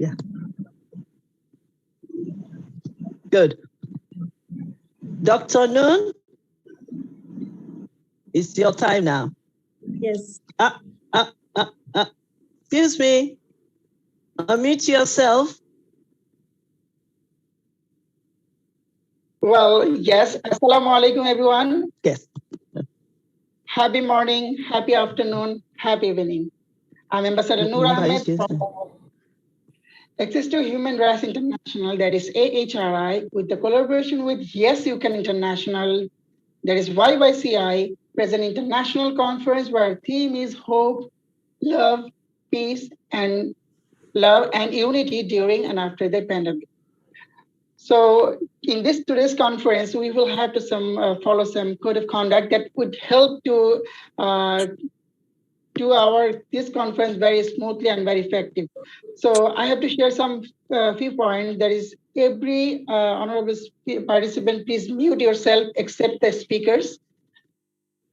Yeah. Good. Dr. Noon, it's your time now. Yes. Excuse me. Unmute yourself. Well, yes. Assalamu alaikum, everyone. Yes. Happy morning, happy afternoon, happy evening. I'm Ambassador Noor Ahmed from Access to Human Rights International, that is AHRI, with the collaboration with Yes You Can International, that is YYCI, present international conference where theme is hope, love, peace, and love and unity during and after the pandemic. So in today's conference, we will have to follow some code of conduct that would help to this conference very smoothly and very effective. So I have to share some few points. That is, every honorable participant, please mute yourself except the speakers.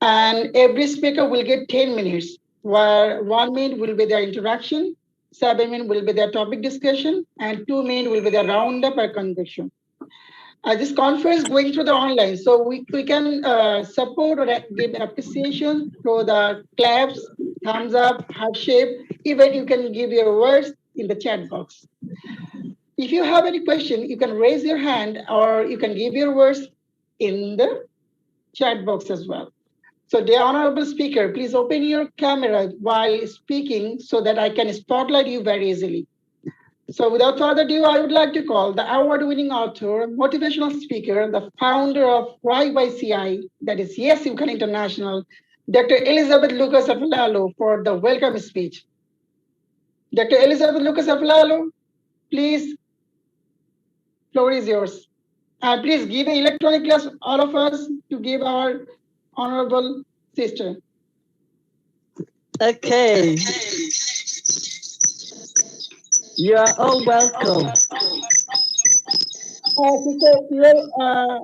And every speaker will get 10 minutes, where 1 minute will be their introduction, 7 minutes will be their topic discussion, and 2 minutes will be the roundup or conclusion. This conference going through the online, so we can support or give appreciation through the claps, thumbs up, heart shape. Even you can give your words in the chat box. If you have any question, you can raise your hand or you can give your words in the chat box as well. So the honorable speaker, please open your camera while speaking so that I can spotlight you very easily. So without further ado, I would like to call the award-winning author, motivational speaker, the founder of YYCI, that is Yes You Can International, Dr. Elizabeth Lucas Aflalo, for the welcome speech. Dr. Elizabeth Lucas Aflalo, please, floor is yours. And please give an electronic class, all of us, to give our honorable sister. Okay. You are all welcome.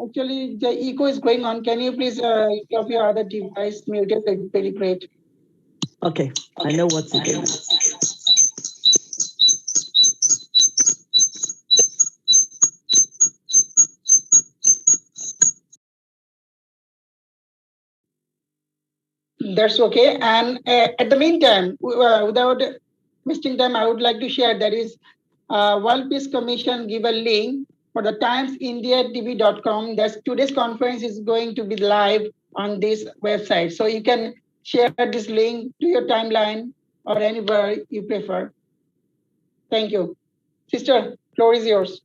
Actually, the echo is going on. Can you please stop your other device muted? That's very great. Okay, I know what to do. That's okay. And at the meantime, without wasting time, I would like to share that is World Peace Commission give a link for the timesindiatv.com. That's today's conference is going to be live on this website. So you can share this link to your timeline or anywhere you prefer. Thank you. Sister, floor is yours.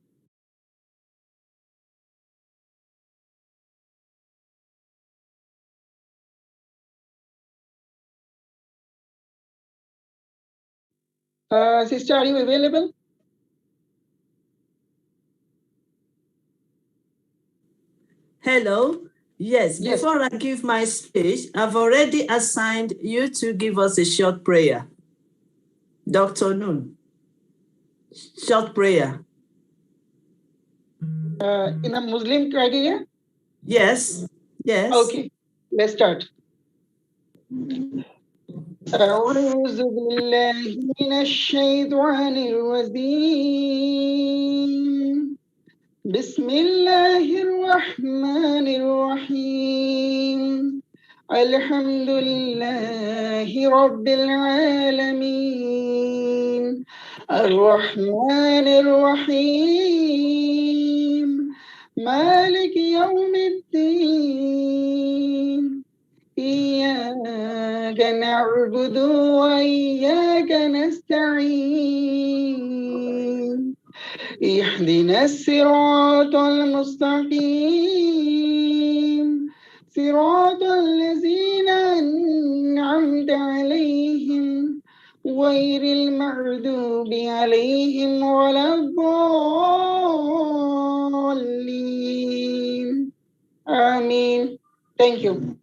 Sister, are you available? Hello. Yes, before I give my speech, I've already assigned you to give us a short prayer. Dr. Noon, short prayer. In a Muslim criteria? Yes, yes. Okay, let's start. أعوذ بالله من الشيطان الرجيم بسم الله الرحمن الرحيم الحمد لله رب العالمين الرحمن الرحيم مالك يوم الدين إياك نعبد وإياك نستعين اهدنا الصراط المستقيم صراط الذين أنعمت عليهم غير المغضوب عليهم ولا الضالين آمين. Thank you.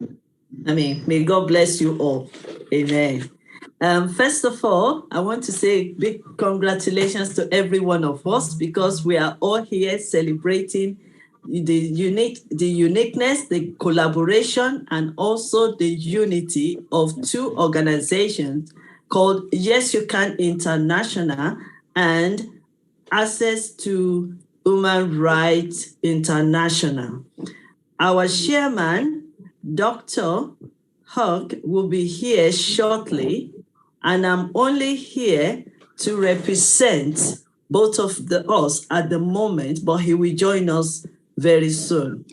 Amen. May God bless you all. Amen. First of all, I want to say big congratulations to every one of us because we are all here celebrating the uniqueness, the collaboration, and also the unity of two organizations called Yes You Can International and Access to Human Rights International. Our chairman, Dr. Hug, will be here shortly, and I'm only here to represent both of us at the moment, but he will join us very soon.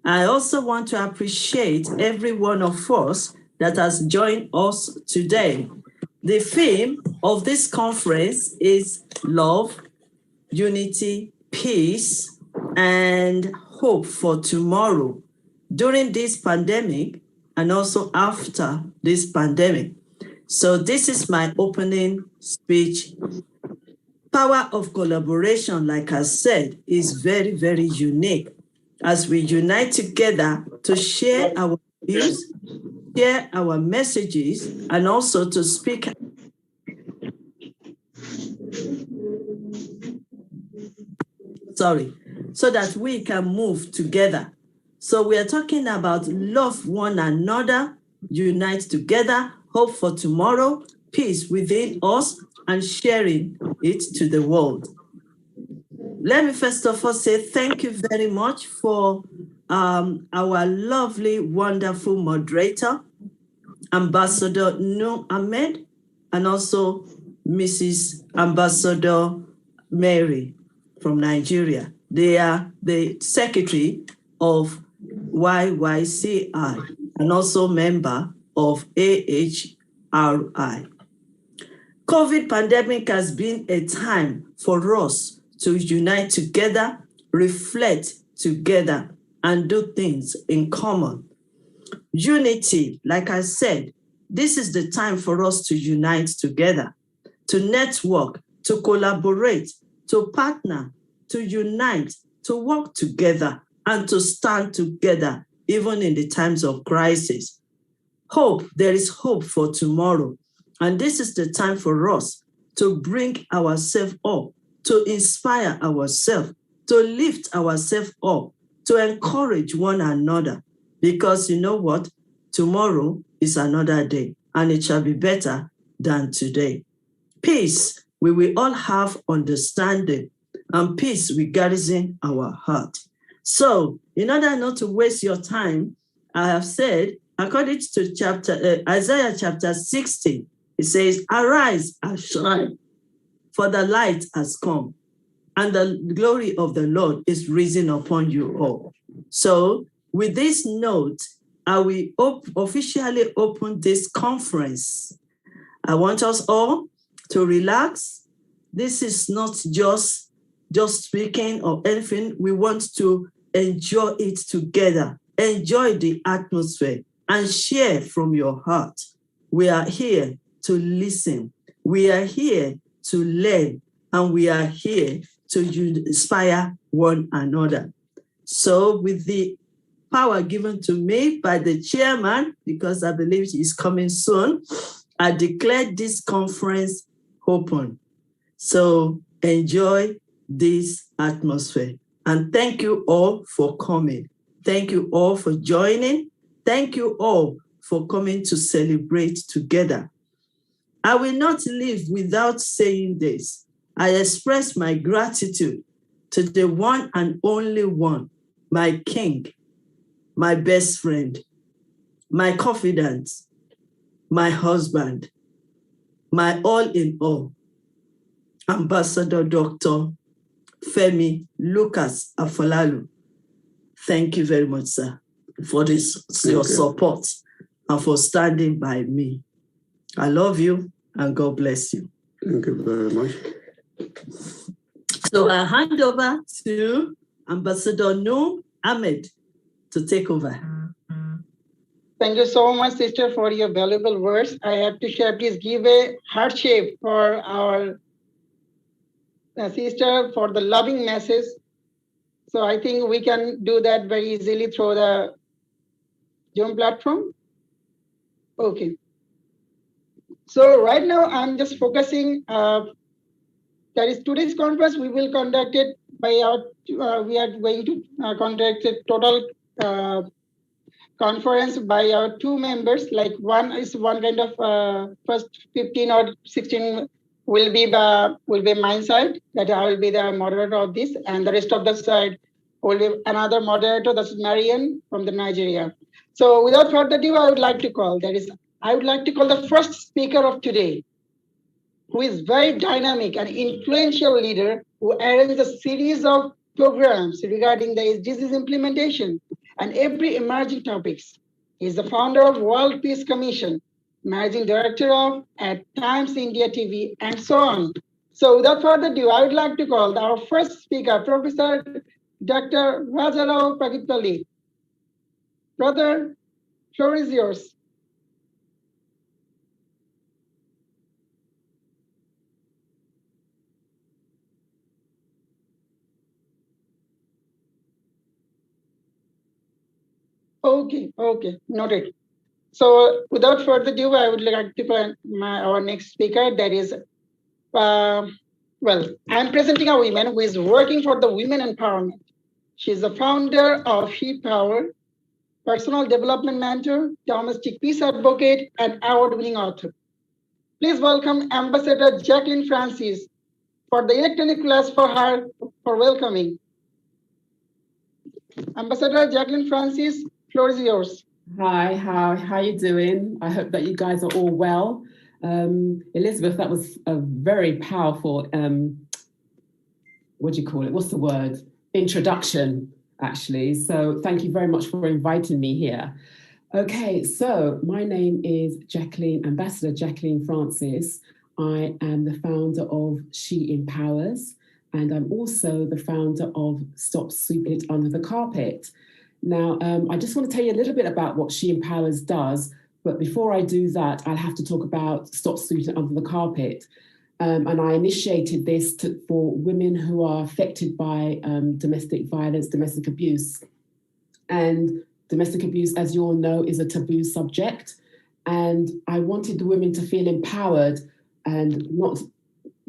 I also want to appreciate every one of us that has joined us today. The theme of this conference is love, unity, peace, and hope for tomorrow during this pandemic and also after this pandemic. So this is my opening speech. Power of collaboration, like I said, is very, very unique as we unite together to share our views, share our messages, and also to speak. So that we can move together. So we are talking about love one another, unite together, hope for tomorrow, peace within us, and sharing it to the world. Let me first of all say thank you very much for our lovely, wonderful moderator, Ambassador Noor Ahmed, and also Mrs. Ambassador Mary from Nigeria. They are the secretary of YYCI and also member of AHRI. COVID pandemic has been a time for us to unite together, reflect together, and do things in common. Unity, like I said, this is the time for us to unite together, to network, to collaborate, to partner, to unite, to work together, and to stand together, even in the times of crisis. Hope, there is hope for tomorrow. And this is the time for us to bring ourselves up, to inspire ourselves, to lift ourselves up, to encourage one another. Because you know what? Tomorrow is another day, and it shall be better than today. Peace, we will all have understanding, and peace will garrison our heart. So, in order not to waste your time, I have said, according to Isaiah chapter 60, it says, "Arise and shine, for the light has come, and the glory of the Lord is risen upon you all." So, with this note, I will officially open this conference. I want us all to relax. This is not just speaking or anything. We want to enjoy it together, enjoy the atmosphere, and share from your heart. We are here to listen. We are here to learn, and we are here to inspire one another. So with the power given to me by the chairman, because I believe he is coming soon, I declare this conference open. So enjoy this atmosphere. And thank you all for coming. Thank you all for joining. Thank you all for coming to celebrate together. I will not leave without saying this. I express my gratitude to the one and only one, my king, my best friend, my confidant, my husband, my all in all, Ambassador Dr. Femi Lucas Afolalu. Thank you very much, sir, for your support and for standing by me. I love you and God bless you. Thank you very much. So I hand over to Ambassador Noor Ahmed to take over. Thank you so much, sister, for your valuable words. I have to share, please give a heart shape for our sister for the loving message. So I think we can do that very easily through the Zoom platform. Okay. So right now I'm just focusing, that is today's conference we will conduct it by our, we are going to conduct a total conference by our two members, like one is one kind of first 15 or 16 will be my side, that I will be the moderator of this, and the rest of the side will be another moderator, that's Marian from the Nigeria. So without further ado, I would like to call the first speaker of today, who is very dynamic and influential leader who arranged a series of programs regarding the SDGs implementation and every emerging topics. He is the founder of World Peace Commission, managing director of at Times India TV, and so on. So without further ado, I would like to call our first speaker, Professor Dr. Rajarao Pagitpalli. Brother, floor is yours. Okay, noted. So without further ado, I would like to present our next speaker. That is, well, I'm presenting a woman who is working for the women empowerment. She's the founder of She Power, personal development mentor, domestic peace advocate, and award-winning author. Please welcome Ambassador Jacqueline Francis for the electronic class for her for welcoming. Ambassador Jacqueline Francis, floor is yours. Hi, how you doing? I hope that you guys are all well. Elizabeth, that was a very powerful, what do you call it? What's the word? Introduction, actually. So thank you very much for inviting me here. Okay, so my name is Ambassador Jacqueline Francis. I am the founder of She Empowers, and I'm also the founder of Stop Sweeping It Under the Carpet. Now, I just want to tell you a little bit about what She Empowers does, but before I do that, I'll have to talk about Stop Sweeping It Under the Carpet. And I initiated this for women who are affected by domestic violence, domestic abuse. And domestic abuse, as you all know, is a taboo subject. And I wanted the women to feel empowered and not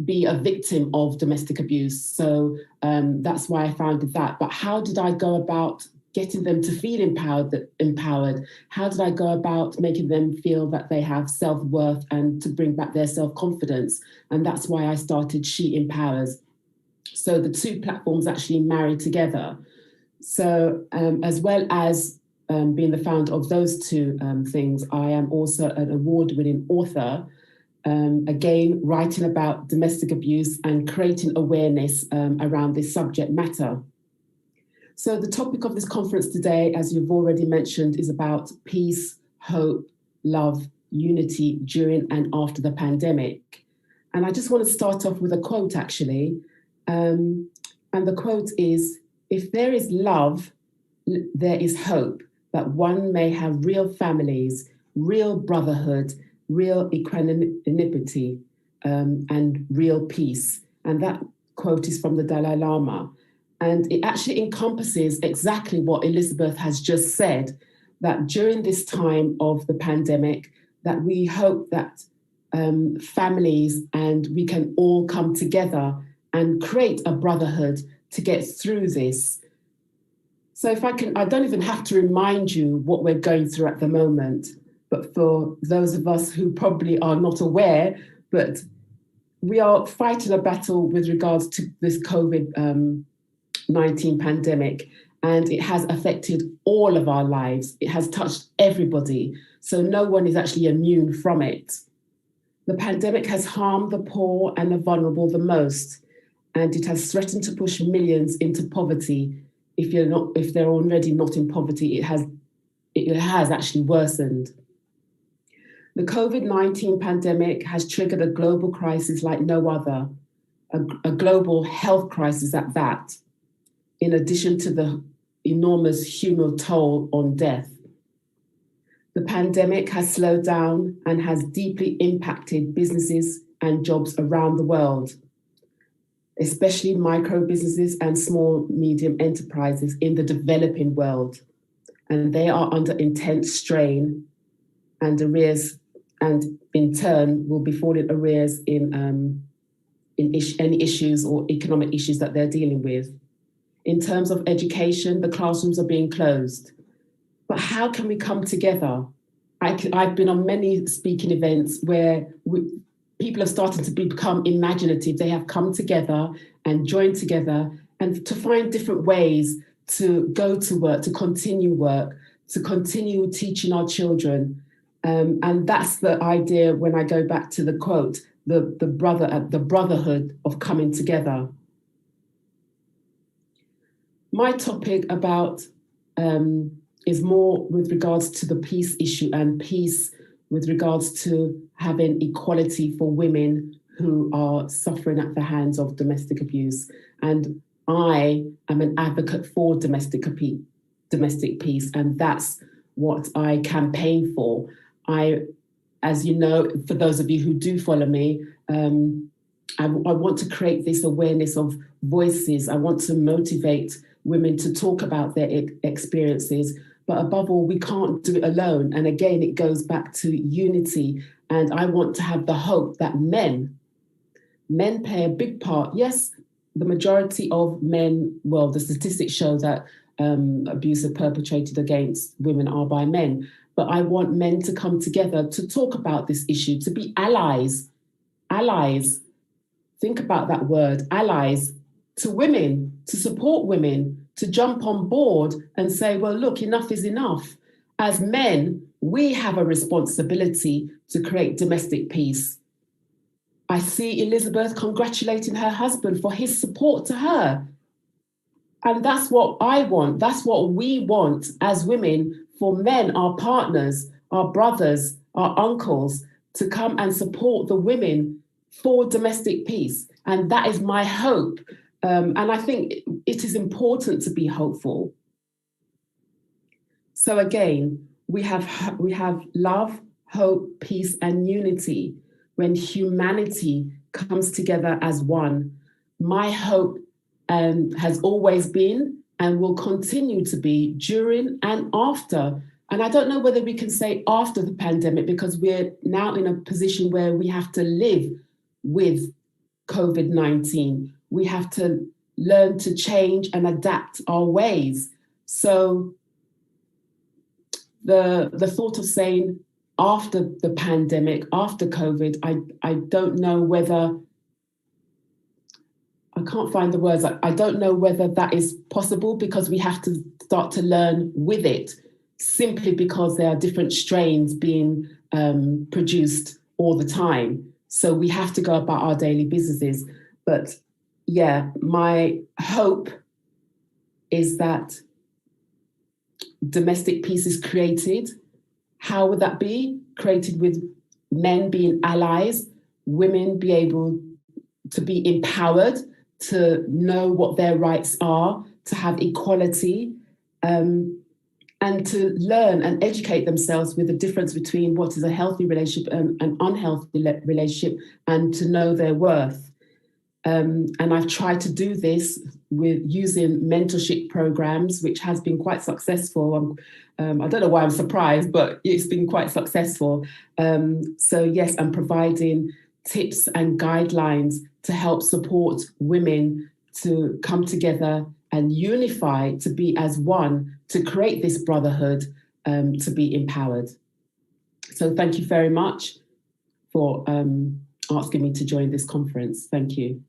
be a victim of domestic abuse. So that's why I founded that. But how did I go about getting them to feel empowered? How did I go about making them feel that they have self-worth and to bring back their self-confidence? And that's why I started She Empowers. So the two platforms actually marry together. So as well as being the founder of those two things, I am also an award-winning author, again, writing about domestic abuse and creating awareness around this subject matter. So the topic of this conference today, as you've already mentioned, is about peace, hope, love, unity during and after the pandemic. And I just want to start off with a quote, actually. And the quote is, "If there is love, there is hope that one may have real families, real brotherhood, real equanimity, and real peace." And that quote is from the Dalai Lama. And it actually encompasses exactly what Elizabeth has just said, that during this time of the pandemic, that we hope that families and we can all come together and create a brotherhood to get through this. So if I can, I don't even have to remind you what we're going through at the moment, but for those of us who probably are not aware, but we are fighting a battle with regards to this COVID-19 pandemic, and it has affected all of our lives. It has touched everybody, so no one is actually immune from it. The pandemic has harmed the poor and the vulnerable the most, and it has threatened to push millions into poverty. If they're already not in poverty, it has actually worsened. The COVID-19 pandemic has triggered a global crisis like no other, a global health crisis at that, in addition to the enormous human toll on death. The pandemic has slowed down and has deeply impacted businesses and jobs around the world, especially micro businesses and small, medium enterprises in the developing world. And they are under intense strain and arrears, and in turn will be falling arrears in any issues or economic issues that they're dealing with. In terms of education, the classrooms are being closed. But how can we come together? I've been on many speaking events where people have started to become imaginative. They have come together and joined together and to find different ways to go to work, to continue teaching our children. And that's the idea when I go back to the quote, the brotherhood of coming together. My topic about is more with regards to the peace issue and peace with regards to having equality for women who are suffering at the hands of domestic abuse. And I am an advocate for domestic peace, and that's what I campaign for. As you know, for those of you who do follow me, I want to create this awareness of voices. I want to motivate women to talk about their experiences, but above all, we can't do it alone. And again, it goes back to unity. And I want to have the hope that men play a big part. Yes, the majority of men, well, the statistics show that abuse are perpetrated against women are by men. But I want men to come together to talk about this issue, to be allies. Allies. Think about that word, allies, to women, to support women, to jump on board and say, well, look, enough is enough. As men, we have a responsibility to create domestic peace. I see Elizabeth congratulating her husband for his support to her. And that's what I want. That's what we want as women, for men, our partners, our brothers, our uncles, to come and support the women for domestic peace. And that is my hope. And I think it is important to be hopeful. So again, we have love, hope, peace, and unity when humanity comes together as one. My hope has always been and will continue to be during and after. And I don't know whether we can say after the pandemic, because we're now in a position where we have to live with COVID-19. We have to learn to change and adapt our ways. So the thought of saying after the pandemic, after COVID, I don't know whether, I can't find the words. I don't know whether that is possible, because we have to start to learn with it, simply because there are different strains being produced all the time. So we have to go about our daily businesses. But yeah, my hope is that domestic peace is created. How would that be? Created with men being allies, women be able to be empowered, to know what their rights are, to have equality, and to learn and educate themselves with the difference between what is a healthy relationship and an unhealthy relationship, and to know their worth. And I've tried to do this with using mentorship programs, which has been quite successful. I don't know why I'm surprised, but it's been quite successful. So yes, I'm providing tips and guidelines to help support women to come together and unify, to be as one, to create this brotherhood, to be empowered. So thank you very much for asking me to join this conference. Thank you.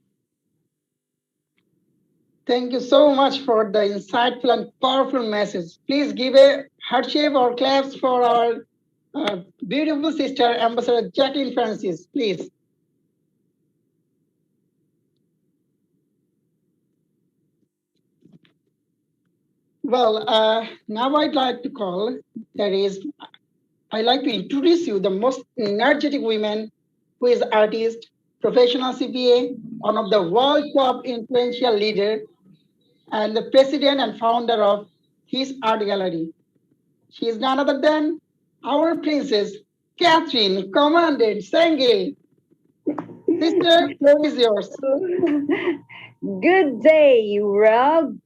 Thank you so much for the insightful and powerful message. Please give a heart shake or claps for our beautiful sister, Ambassador Jacqueline Francis, please. Well, now I'd like to introduce you the most energetic women, who is artist, professional CPA, one of the world's top influential leader, and the president and founder of his art gallery. She is none other than our princess, Catherine Commandant Sengel. Sister, floor is yours. Good day, Rob.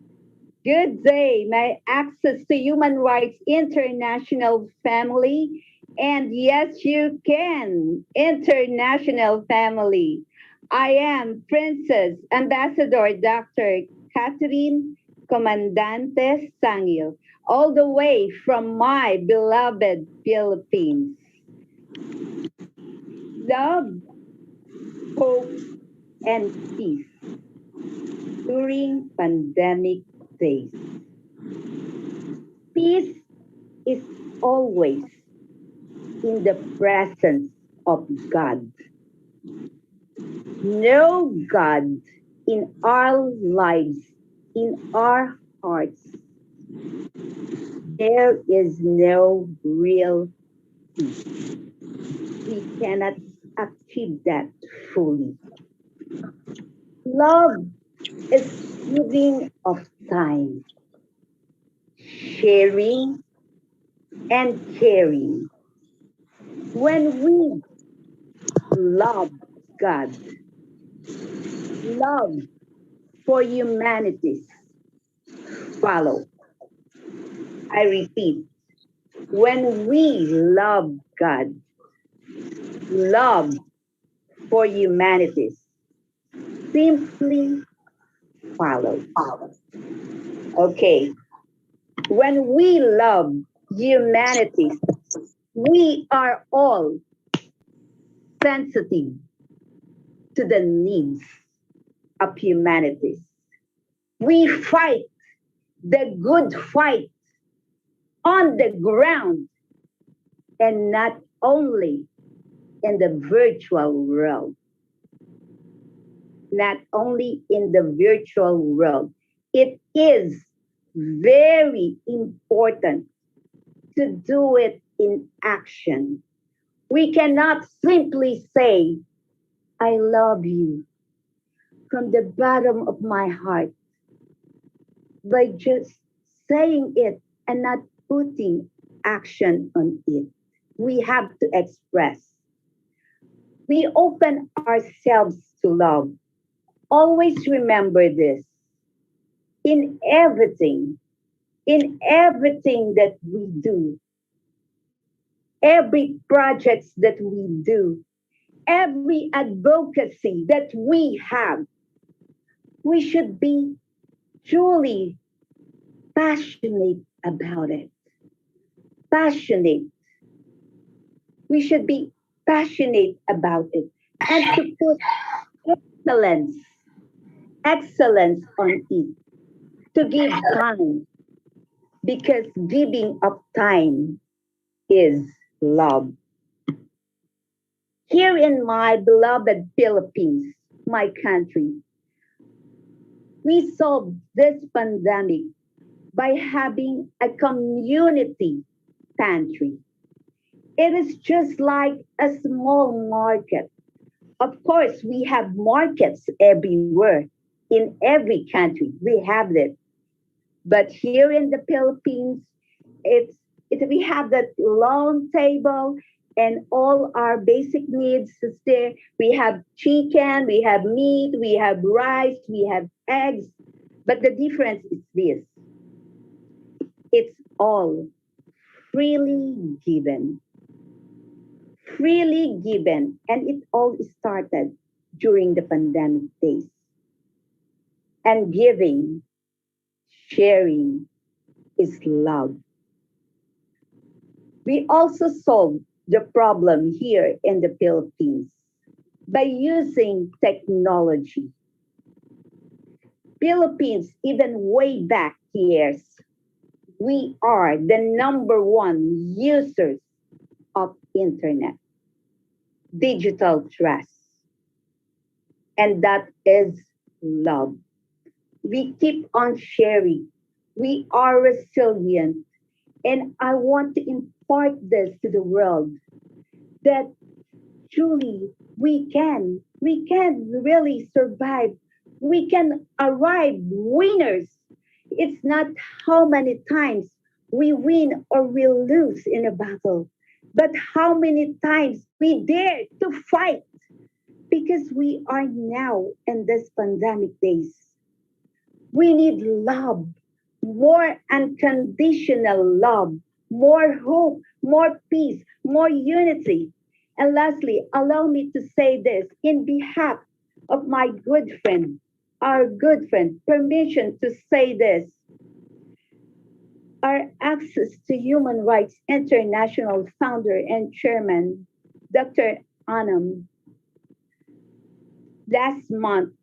Good day, my Access to Human Rights International family. And yes, you can, international family. I am Princess Ambassador Dr. Catherine Comandante Sangil, all the way from my beloved Philippines. Love hope, and peace during pandemic days. Peace is always in the presence of God. Know God in our lives, in our hearts. There is no real peace. We cannot achieve that fully. Love is giving of time, sharing and caring. When we love God, love for humanities follow. I repeat, when we love God, love for humanities simply follow. Okay, when we love humanities, we are all sensitive to the needs of humanities. We fight the good fight on the ground and not only in the virtual world. Not only in the virtual world. It is very important to do it in action. We cannot simply say, I love you from the bottom of my heart by just saying it and not putting action on it. We have to express. We open ourselves to love. Always remember this. In everything that we do, every projects that we do, every advocacy that we have, we should be truly passionate about it. Passionate. We should be passionate about it. And to put excellence, excellence on it. To give time. Because giving of time is love. Here in my beloved Philippines, my country, we solved this pandemic by having a community pantry. It is just like a small market. Of course, we have markets everywhere. In every country, we have it. But here in the Philippines, we have that long table and all our basic needs is there. We have chicken, we have meat, we have rice, we have eggs. But the difference is this. It's all freely given. Freely given. And it all started during the pandemic days. And giving, sharing is love. We also solved the problem here in the Philippines by using technology. Philippines, even way back years, we are the number one users of internet, digital trust. And that is love. We keep on sharing. We are resilient. And I want to impart this to the world that truly we can really survive. We can arrive winners. It's not how many times we win or we lose in a battle, but how many times we dare to fight because we are now in this pandemic days. We need love, more unconditional love, more hope, more peace, more unity. And lastly, allow me to say this in behalf of my good friend, our good friend, permission to say this. Our Access to Human Rights International founder and chairman, Dr. Anam, Last month,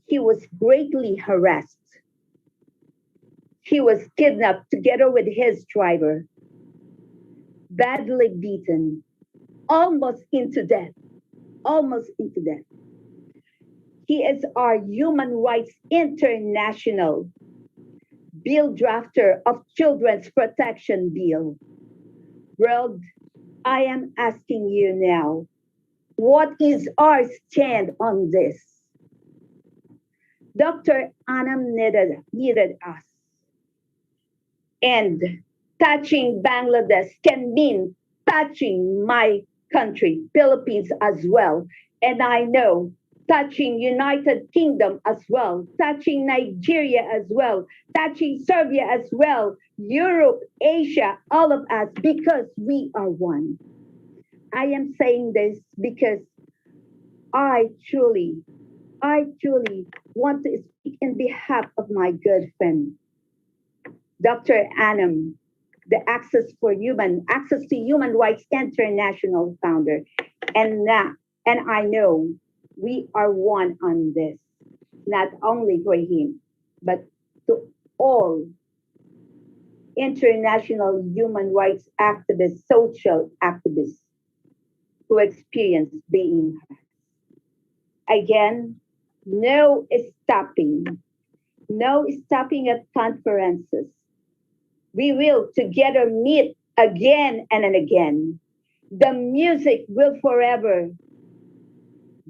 he was greatly harassed. He was kidnapped together with his driver, badly beaten, almost into death. Almost into death. He is our Human Rights International bill drafter of Children's Protection Bill. World, I am asking you now, what is our stand on this? Dr. Anam needed us. And touching Bangladesh can mean touching my country, Philippines as well. And I know touching United Kingdom as well, touching Nigeria as well, touching Serbia as well, Europe, Asia, all of us, because we are one. I am saying this because I truly want to speak in behalf of my good friend, Dr. Anam, the Access to Human Rights International founder. And I know we are one on this, not only for him, but to all international human rights activists, social activists who experience being harassed. Again, no stopping at conferences. We will together meet again and again. The music will forever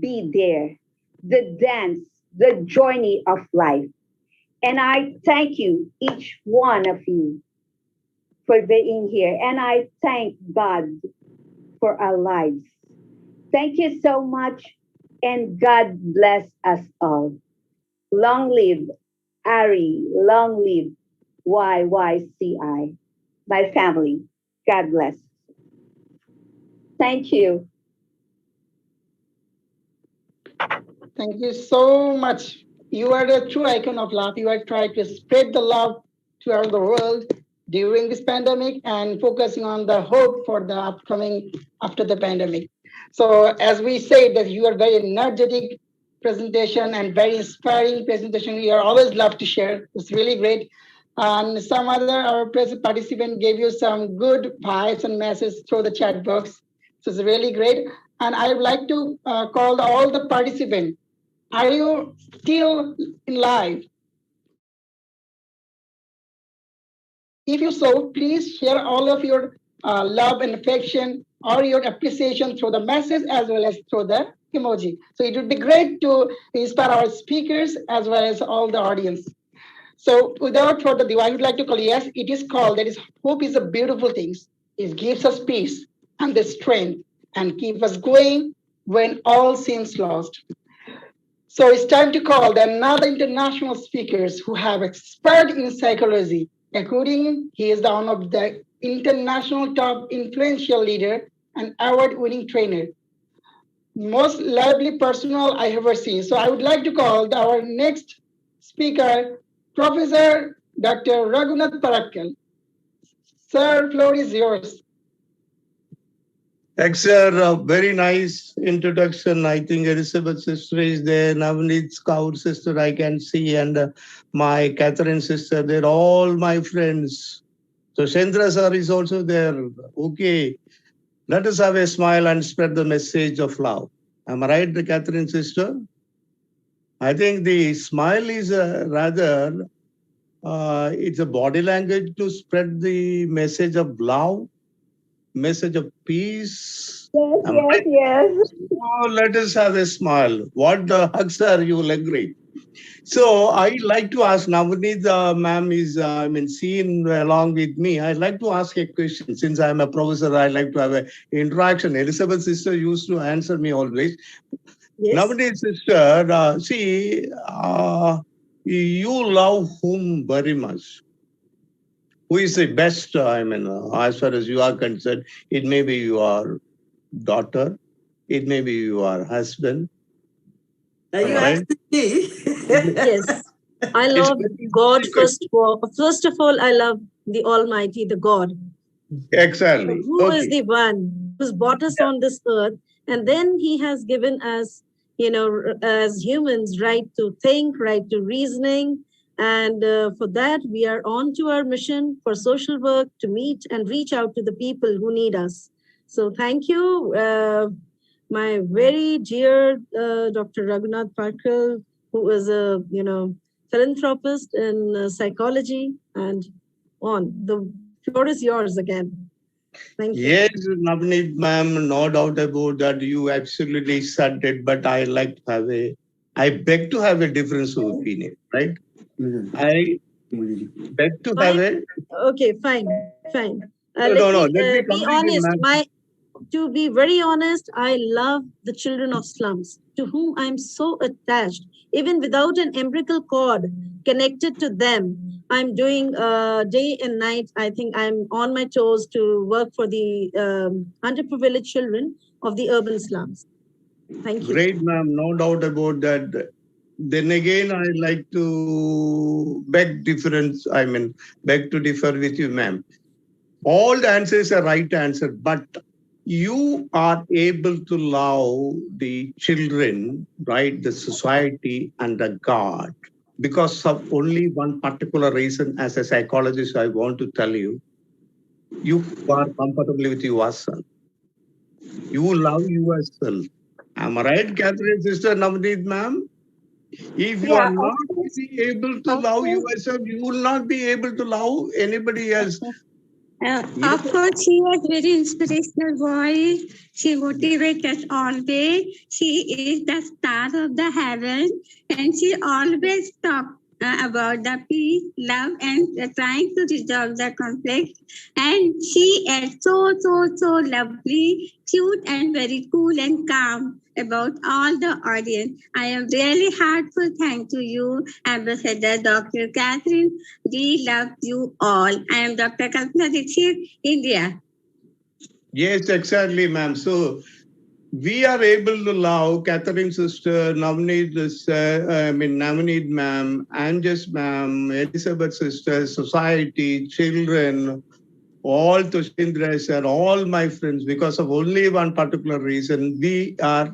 be there. The dance, the journey of life. And I thank you, each one of you, for being here. And I thank God for our lives. Thank you so much. And God bless us all. Long live Ari. Long live YYCI, my family. God bless. Thank you. Thank you so much. You are the true icon of love. You are trying to spread the love throughout the world during this pandemic and focusing on the hope for the upcoming after the pandemic. So as we say that you are very energetic presentation and very inspiring presentation. You are always love to share. It's really great. And some other our participant gave you some good vibes and messages through the chat box. So it's really great. And I would like to call all the participants. Are you still in live? If you so, please share all of your love and affection or your appreciation through the message as well as through the emoji. So it would be great to inspire our speakers as well as all the audience. So without further ado, I would like to call, yes, it is called, that is, hope is a beautiful thing. It gives us peace and the strength and keep us going when all seems lost. So it's time to call the another international speakers who have expert in psychology. According, he is one of the international top influential leader and award-winning trainer. Most lively personal I have ever seen. So I would like to call our next speaker, Professor Dr. Raghunath Parakkal. Sir, floor is yours. Thanks, sir. Very nice introduction. I think Elizabeth's sister is there, Navneet's Kaur sister I can see, and my Catherine sister. They're all my friends. So Shendra sir is also there. Okay. Let us have a smile and spread the message of love. Am I right, Catherine sister? I think the smile is rather, it's a body language to spread the message of love, message of peace. Yes. Oh, let us have a smile. What the hugs are, you will agree. So I like to ask, Navneet ma'am is, seen along with me. I'd like to ask a question. Since I'm a professor, I like to have an interaction. Elizabeth's sister used to answer me always. Yes. Navneet's sister, you love whom very much? Who is the best, as far as you are concerned? It may be your daughter, it may be your husband. Are you asking me? Yes. I love God first of all, I love the Almighty, the God. Exactly. Who is the one who's brought us on this earth, and then he has given us as humans, right to think, right to reasoning. And for that, we are on to our mission for social work to meet and reach out to the people who need us. So thank you, my very dear Dr. Raghunath Parkal, who is a philanthropist in psychology, and on. The floor is yours again. Thank you. Yes, Navneet ma'am, no doubt about that. You absolutely said it, but I I beg to have a difference of opinion, right? I beg to have Fine. a. Okay, fine. No, Let let me me be complete it, honest. ma'am. To be very honest, I love the children of slums to whom I'm so attached. Even without an umbilical cord connected to them, I'm doing day and night. I think I'm on my toes to work for the underprivileged children of the urban slums. Thank you. Great, ma'am. No doubt about that. Then again, I like to beg to differ with you, ma'am. All the answers are right answer, but you are able to love the children, right, the society and the God because of only one particular reason. As a psychologist, I want to tell you, you are comfortable with yourself. You love yourself. Am I right, Catherine, sister Navneet, ma'am? If you are Yeah, not of course. be able to Of love course. yourself, you will not be able to love anybody else. Of course, she was very inspirational voice. She motivates us always. She is the star of the heaven, and she always talks about the peace, love, and trying to resolve the conflict. And she is so lovely, cute, and very cool and calm about all the audience. I am really heartful thank to you, Ambassador Dr. Catherine. We love you all. I am Dr. Kalpana Dixit, India. Yes, exactly, ma'am. So we are able to love Catherine sister, Navneet Navneet ma'am, Angus ma'am, Elizabeth sister, society, children, all Tushindra sir, all my friends, because of only one particular reason, we are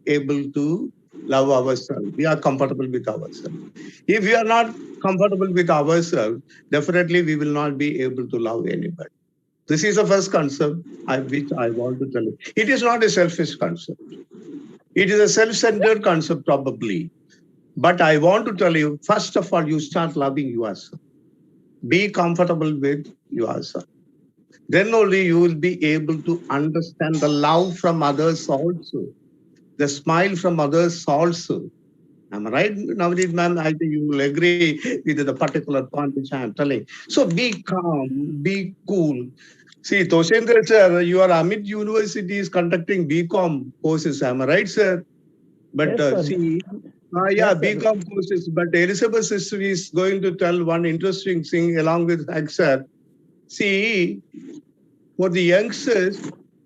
able to love ourselves. We are comfortable with ourselves. If we are not comfortable with ourselves, definitely we will not be able to love anybody. This is the first concept which I want to tell you. It is not a selfish concept. It is a self-centered concept, probably. But I want to tell you, first of all, you start loving yourself. Be comfortable with yourself. Then only you will be able to understand the love from others also, the smile from others also. Am I right, Navneet ma'am? I think you will agree with the particular point which I am telling. So be calm, be cool. See, Toshendra sir, your Amit University is conducting BCom courses. Am I right, sir? But Yes, BCom courses. But Elizabeth sister is going to tell one interesting thing along with Hag sir. See, for the youngsters,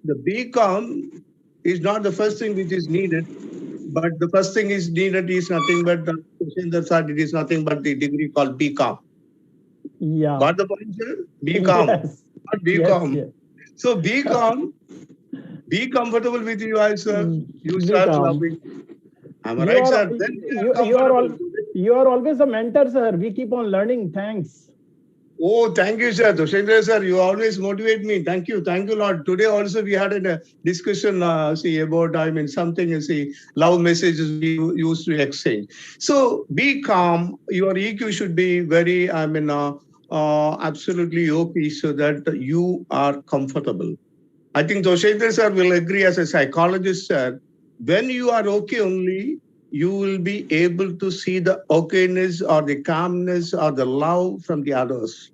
the BCom is not the first thing which is needed, but the first thing is needed is nothing but it is nothing but the degree called BCom. Yeah. Got the point, sir? BCom, yes. not BCom. Yes. So BCom, be comfortable with yourself. You start loving. Am I right, sir? Then you are always a mentor, sir. We keep on learning. Thanks. Oh, thank you, sir. Doshendra, sir, you always motivate me. Thank you. Thank you, Lord. Today also we had a discussion, about, something, love messages we used to exchange. So be calm. Your EQ should be very, absolutely okay so that you are comfortable. I think Doshendra, sir, will agree as a psychologist, sir. When you are okay only, you will be able to see the okayness or the calmness or the love from the others.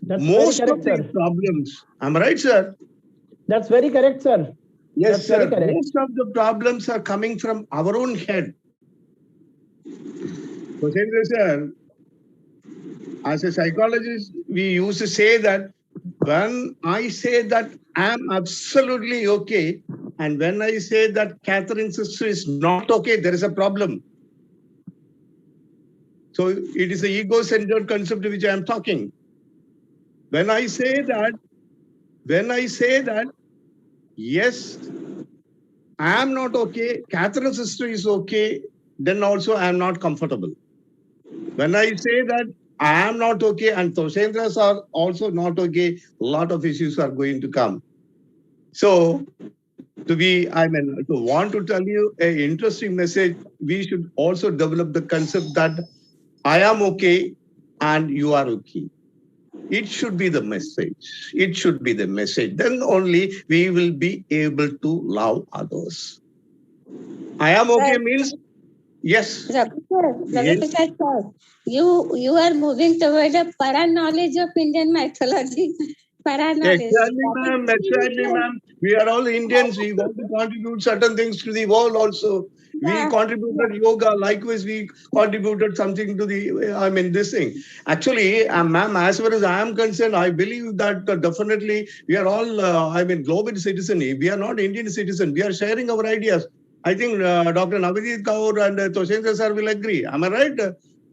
That's Most very correct, of the problems, am I right, sir? That's very correct, sir. Yes, sir. Most of the problems are coming from our own head. So, sir, as a psychologist, we used to say that when I say that I'm absolutely okay, and when I say that Catherine's sister is not okay, there is a problem. So it is an ego-centered concept which I am talking. When I say that, yes, I am not okay, Catherine's sister is okay, then also I am not comfortable. When I say that I am not okay and Toshendras are also not okay, a lot of issues are going to come. So to want to tell you an interesting message, we should also develop the concept that I am okay and you are okay. It should be the message. It should be the message. Then only we will be able to love others. I am okay means, yes. Yes. You are moving toward a para knowledge of Indian mythology. Exactly, ma'am. We are all Indians. We want to contribute certain things to the world also. We contributed yoga. Likewise, we contributed something to this thing. Actually, ma'am, as far as I am concerned, I believe that definitely we are all, global citizen. We are not Indian citizen. We are sharing our ideas. I think Dr. Navadip Kaur and Toshendra sir will agree. Am I right,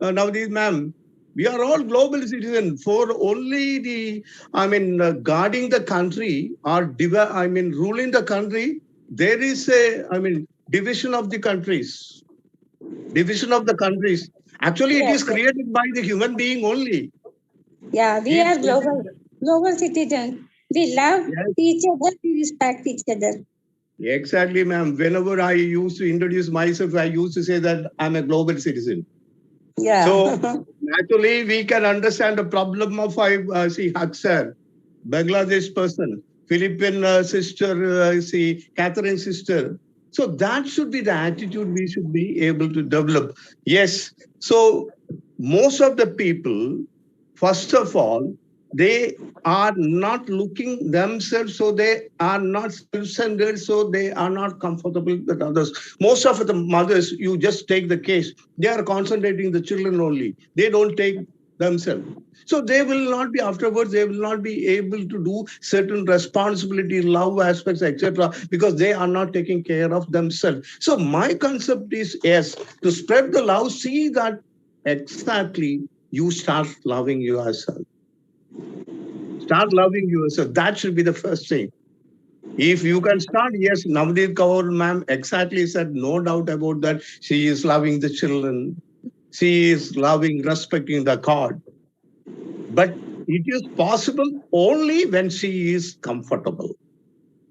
Navadip ma'am? We are all global citizens. For only guarding the country or ruling the country, there is division of the countries. Division of the countries. Actually, it is created by the human being only. Yeah, we are global citizens. We love each other, we respect each other. Exactly, ma'am. Whenever I used to introduce myself, I used to say that I'm a global citizen. Yeah. So naturally, we can understand the problem of Haksar, Bangladesh person, Philippine sister, Catherine sister. So that should be the attitude we should be able to develop. Yes. So most of the people, first of all, they are not looking themselves, so they are not self-centered, so they are not comfortable with others. Most of the mothers, you just take the case, they are concentrating the children only. They don't take themselves. So they will not be afterwards, they will not be able to do certain responsibility, love aspects, etc., because they are not taking care of themselves. So my concept is, yes, to spread the love, see that exactly you start loving yourself. Start loving yourself. That should be the first thing. If you can start, yes, Navadip Kaur ma'am exactly said, no doubt about that. She is loving the children. She is loving, respecting the God. But it is possible only when she is comfortable.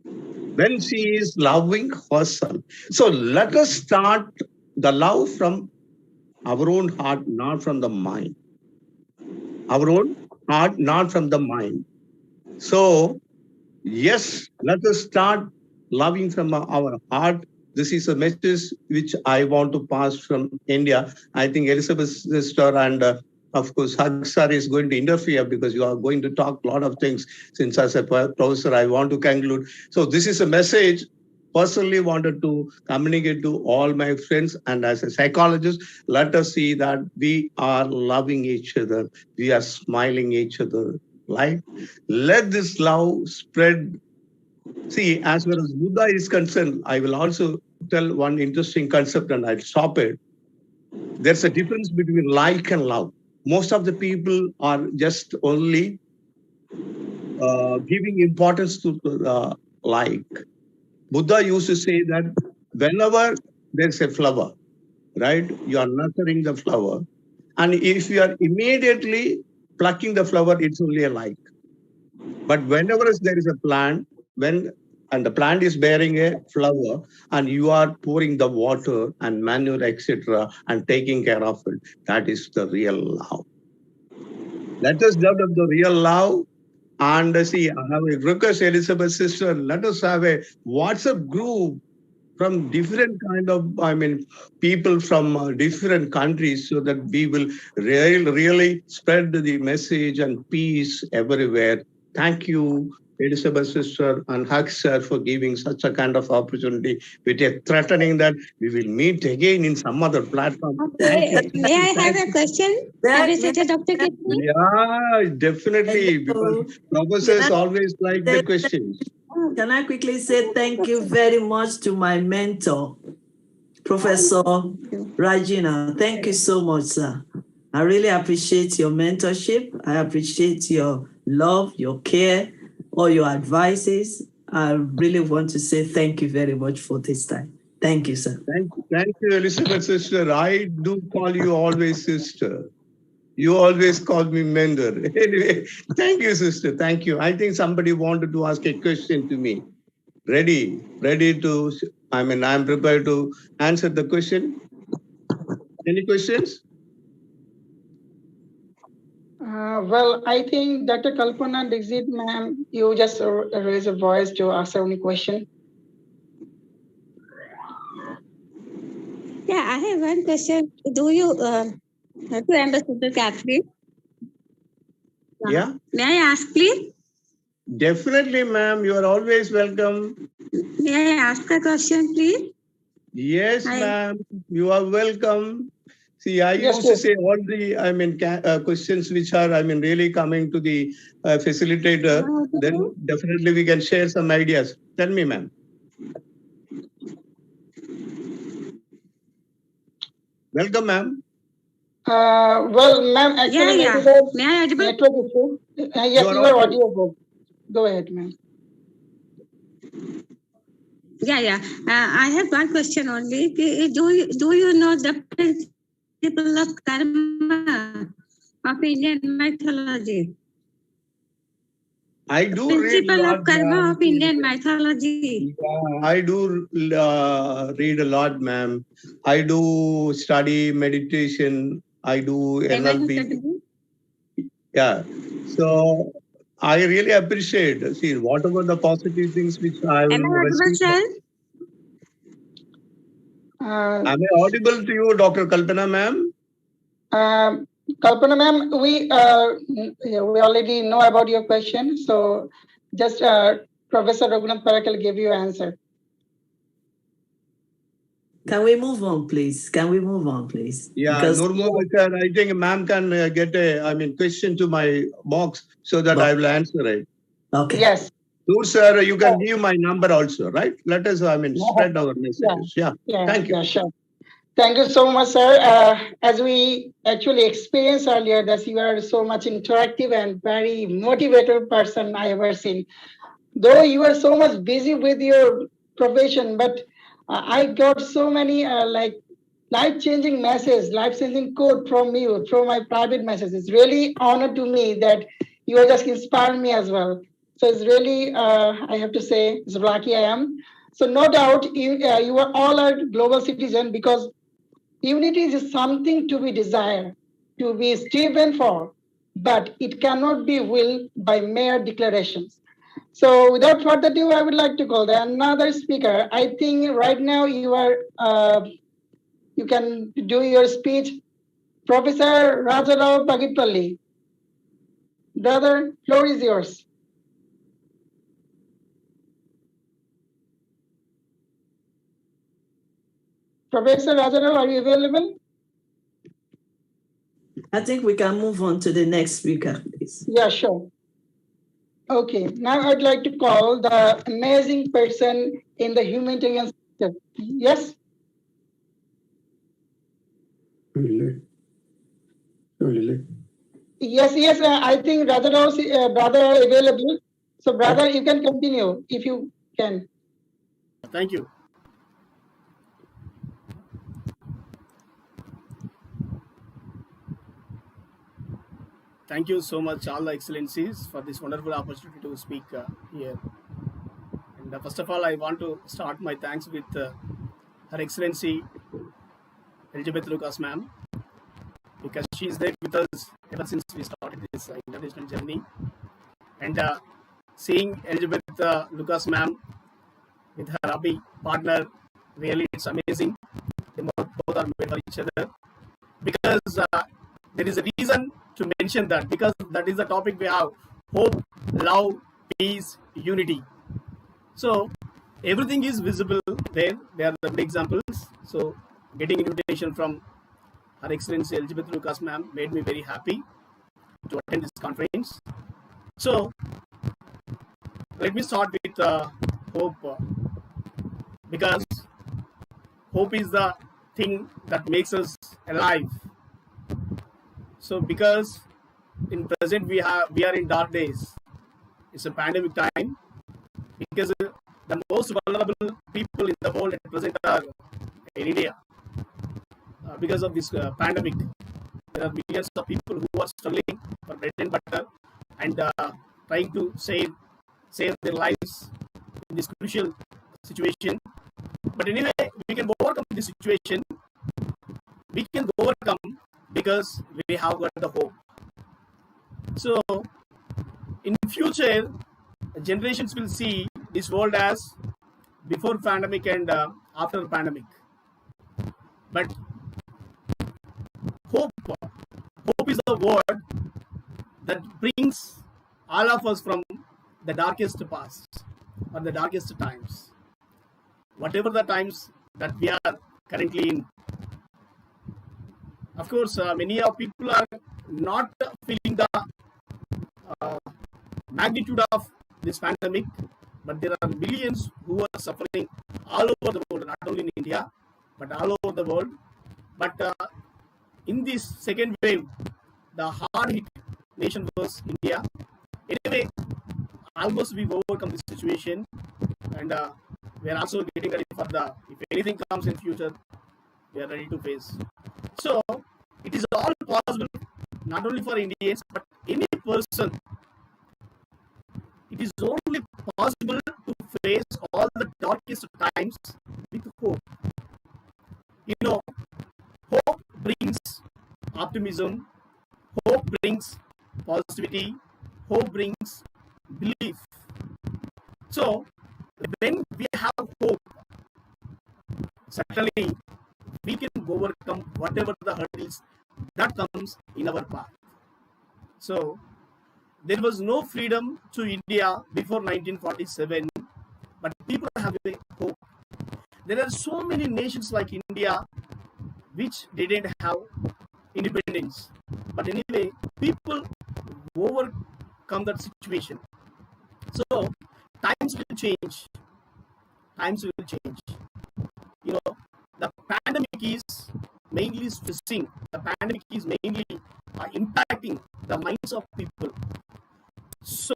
When she is loving herself. So let us start the love from our own heart, not from the mind. Our own heart, not from the mind. So, yes, let us start loving from our heart. This is a message which I want to pass from India. I think Elizabeth's sister and of course, Haksar is going to interfere because you are going to talk a lot of things. Since as a professor, I want to conclude. So this is a message personally wanted to communicate to all my friends. And as a psychologist, let us see that we are loving each other. We are smiling each other. Like, let this love spread. See, as far as Buddha is concerned, I will also tell one interesting concept and I'll stop it. There's a difference between like and love. Most of the people are just only giving importance to like. Buddha used to say that whenever there's a flower, right, you are nurturing the flower. And if you are immediately plucking the flower, it's only a like. But whenever there is a plant, and the plant is bearing a flower, and you are pouring the water and manure, etc., and taking care of it, that is the real love. Let us develop the real love. And see, I have a request, Elizabeth's sister, let us have a WhatsApp group from different kind of, people from different countries, so that we will really spread the message and peace everywhere. Thank you, Elizabeth sister and Haksar, for giving such a kind of opportunity, with a threatening that we will meet again in some other platform. Okay. May I have a question? Dr. Kipling? Yeah, definitely, because professors always like the questions. Can I quickly say thank you very much to my mentor, Professor Rajina. Thank you so much, sir. I really appreciate your mentorship. I appreciate your love, your care, all your advices. I really want to say thank you very much for this time. Thank you, sir. Thank you, Elizabeth sister. I do call you always sister. You always call me mentor. Anyway, thank you, sister. Thank you. I think somebody wanted to ask a question to me. Ready to, I'm prepared to answer the question. Any questions? Well, I think Dr. Kalpana Dixit, ma'am, you just raise a voice to ask any question. Yeah, I have one question. Do you to Ambassador Catherine? Yeah. May I ask, please? Definitely, ma'am. You are always welcome. May I ask a question, please? Yes, ma'am. You are welcome. See, I Yes, used to say all the, questions which are, really coming to the facilitator. Then definitely we can share some ideas. Tell me, ma'am. Welcome, ma'am. Well, ma'am, actually, Yeah. maybe the May I audible? network issue. Yes, you are audible. Go ahead, ma'am. Yeah. I have one question only. Do you know the principle of karma of Indian mythology? I do Principle read a lot, of karma of Indian mythology. Yeah, I do read a lot, ma'am. I do study meditation. I do NLP. Yeah. So I really appreciate, see, whatever the positive things which I will receive. Am I audible to you, Dr. Kalpana, ma'am? Kalpana, ma'am, we already know about your question. So just Professor Raghunath Parakal gave you an answer. Can we move on, please? Yeah, Nurmur, I think ma'am can get a question to my box so that I will answer it. Okay. Yes. Nur, sir, you can give my number also, right? Let us, spread our messages. Yeah. Thank you. Yeah, sure. Thank you so much, sir. As we actually experienced earlier, that you are so much interactive and very motivated person I ever seen. Though you are so much busy with your profession, but I got so many life-changing messages, life-changing quote from you through my private messages. It's really honor to me that you are just inspiring me as well. So it's really, I have to say, it's lucky I am. So no doubt you are all a global citizen because unity is something to be desired, to be striven for, but it cannot be willed by mere declarations. So without further ado, I would like to call another speaker. I think right now you are, you can do your speech. Professor Rajarao Pagitpalli. Brother, floor is yours. Professor Rajarao, are you available? I think we can move on to the next speaker, please. Yeah, sure. Okay, now I'd like to call the amazing person in the humanitarian sector. Yes? Yes, I think Radharao's brother available. So brother, you can continue if you can. Thank you. Thank you so much, all the excellencies, for this wonderful opportunity to speak here. And first of all, I want to start my thanks with Her Excellency Elizabeth Lucas, ma'am, because she is there with us ever since we started this international journey. And seeing Elizabeth Lucas, ma'am, with her hubby partner, really it's amazing. They both are made for each other. Because there is a reason to mention that, because that is the topic we have: hope, love, peace, unity. So everything is visible there. They are the good examples. So getting invitation from Her Excellency Elizabeth Lucas, ma'am, made me very happy to attend this conference. So let me start with hope, because hope is the thing that makes us alive. So because in present we are in dark days, it's a pandemic time, because the most vulnerable people in the world at present are in India. Because of this pandemic, there are millions of people who are struggling for bread and butter and trying to save their lives in this crucial situation. But anyway, we can overcome this situation. We can overcome because we have got the hope. So, in future, generations will see this world as before pandemic and after pandemic. But hope is the word that brings all of us from the darkest past or the darkest times. Whatever the times that we are currently in. Of course, many of people are not feeling the magnitude of this pandemic, but there are millions who are suffering all over the world, not only in India, but all over the world. But in this second wave, the hard hit nation was India. Anyway, almost we've overcome this situation, and we are also getting ready for if anything comes in future, we are ready to face. So it is all possible, not only for Indians, but any person. It is only possible to face all the darkest times with hope. You know, hope brings optimism, hope brings positivity, hope brings belief. So, when we have hope, certainly we can overcome whatever the hurdles that comes in our path. So, there was no freedom to India before 1947, but people have a hope. There are so many nations like India which didn't have independence. But anyway, people overcome that situation. So, times will change. Times will change. You know, the pandemic is mainly stressing. The pandemic is mainly impacting the minds of people. So,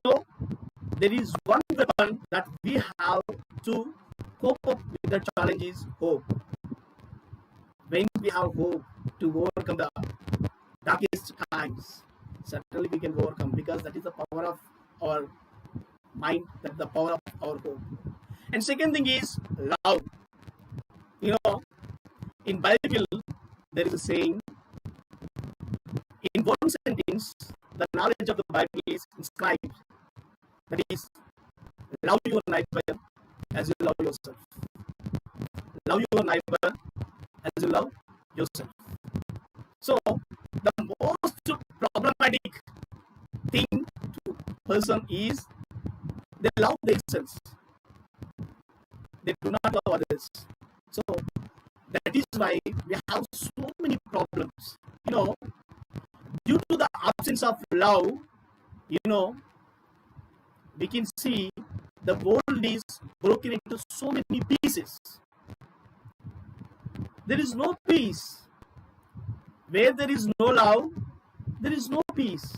there is one weapon that we have to cope up with the challenges: hope. When we have hope to overcome the darkest times, certainly we can overcome, because that is the power of our mind, that is the power of our hope. And second thing is love. You know, in Bible there is a saying, in one sentence, the knowledge of the Bible is inscribed. That is, love your neighbor as you love yourself. Love your neighbor as you love yourself. So, the most problematic thing to a person is they love themselves. They do not love others. So, that is why we have so many problems. You know, due to the absence of love, you know, we can see the world is broken into so many pieces. There is no peace. Where there is no love, there is no peace.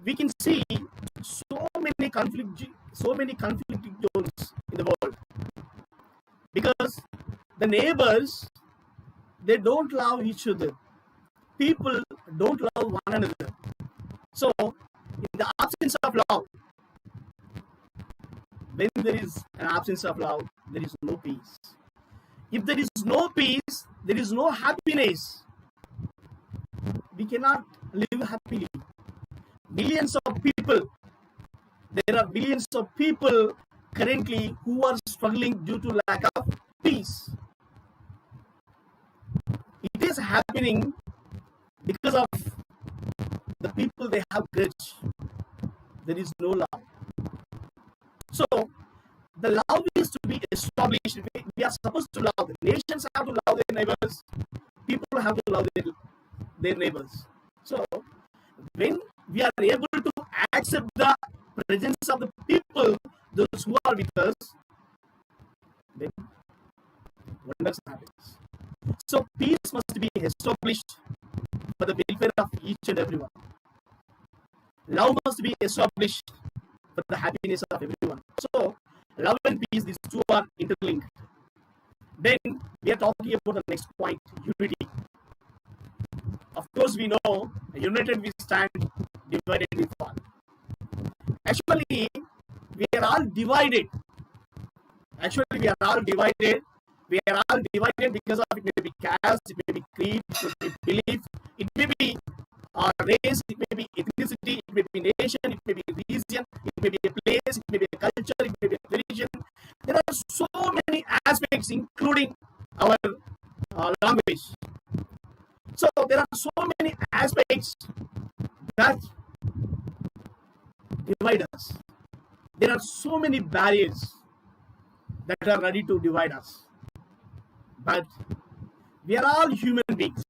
We can see so many conflict zones in the world, because the neighbors, they don't love each other. People don't love one another. So, in the absence of love, when there is an absence of love, there is no peace. If there is no peace, there is no happiness. We cannot live happily. Millions of people, there are millions of people currently who are struggling due to lack of peace. It is happening because of the people, they have grudge. There is no love. So, the love is to be established. We are supposed to love. Nations have to love their neighbors. People have to love their neighbors. So, when we are able to accept the presence of the people, those who are with us, then wonders happens. So, peace must be established for the welfare of each and everyone. Love must be established for the happiness of everyone. So, love and peace, these two are interlinked. Then we are talking about the next point, unity. Of course, we know united we stand, divided we fall. Actually, we are all divided. Actually, we are all divided. We are all divided because of it may be caste, it may be creed, it may be belief, it may be race, it may be ethnicity, it may be nation, it may be region, it may be a place, it may be a culture, it may be a religion. There are so many aspects, including our language. So there are so many aspects that divide us. There are so many barriers that are ready to divide us. But we are all human beings.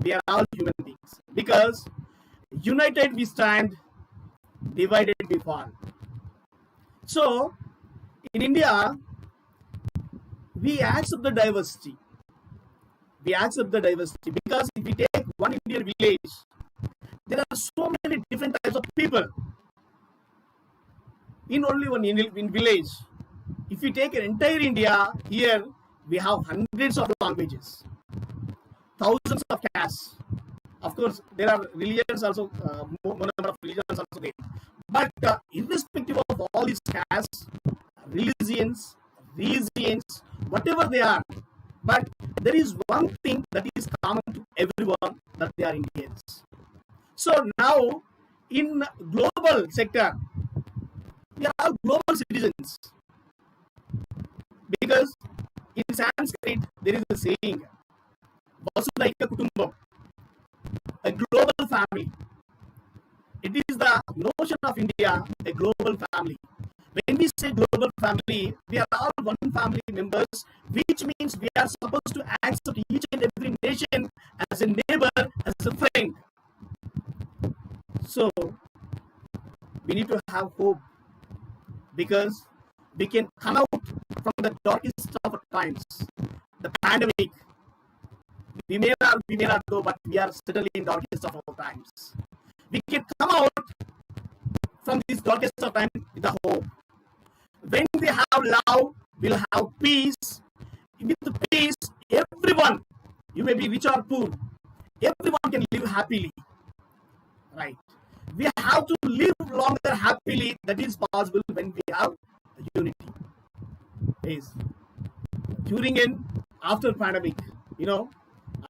We are all human beings. Because united we stand, divided we fall. So in India, we accept the diversity. We accept the diversity because if we take one Indian village, there are so many different types of people in only one in village. If we take an entire India, here we have hundreds of languages, thousands of castes. Of course, there are religions also, more number of religions also there. But irrespective of all these castes, religions, regions, whatever they are, but there is one thing that is common to everyone, that they are Indians. So now, in global sector, we are all global citizens. Because in Sanskrit, there is a saying, Vasudhaika Kutumbam, a global family. It is the notion of India, a global family. When we say global family, we are all one family members, which means we are supposed to accept each and every nation as a neighbor, as a friend. So, we need to have hope because we can come out from the darkest of times, the pandemic. We may not go, but we are certainly in darkest of our times. We can come out from this darkest of time with a hope. When we have love, we'll have peace. With peace, everyone, you may be rich or poor, everyone can live happily. Right? We have to live longer happily. That is possible when we have unity. Yes. During and after pandemic,